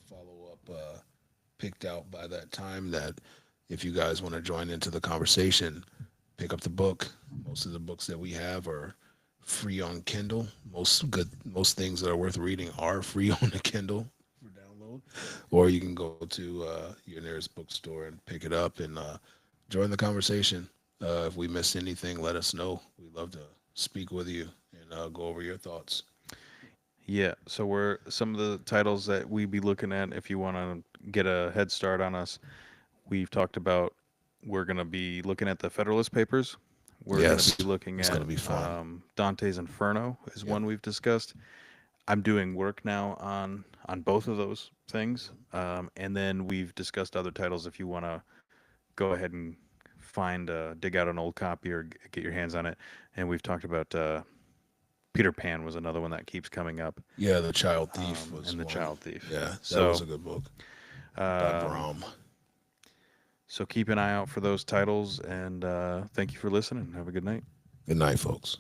follow up picked out by that time. That if you guys want to join into the conversation, pick up the book. Most of the books that we have are free on Kindle. Most things that are worth reading are free on the Kindle for download, or you can go to your nearest bookstore and pick it up and join the conversation. If we missed anything, let us know. We'd love to speak with you and go over your thoughts. Yeah, so we're some of the titles that we be looking at if you want to get a head start on us. We've talked about we're going to be looking at the Federalist Papers. We're going Yes, to be looking it's at gonna be fun. Dante's Inferno is one we've discussed. I'm doing work now on both of those things, and then we've discussed other titles. If you want to go ahead and find dig out an old copy or get your hands on it, and we've talked about Peter Pan was another one that keeps coming up. Yeah, The Child Thief was and The one. Child Thief. Yeah, that So, was a good book by Uh, Brahm. so keep an eye out for those titles, and thank you for listening. Have a good night. Good night, folks.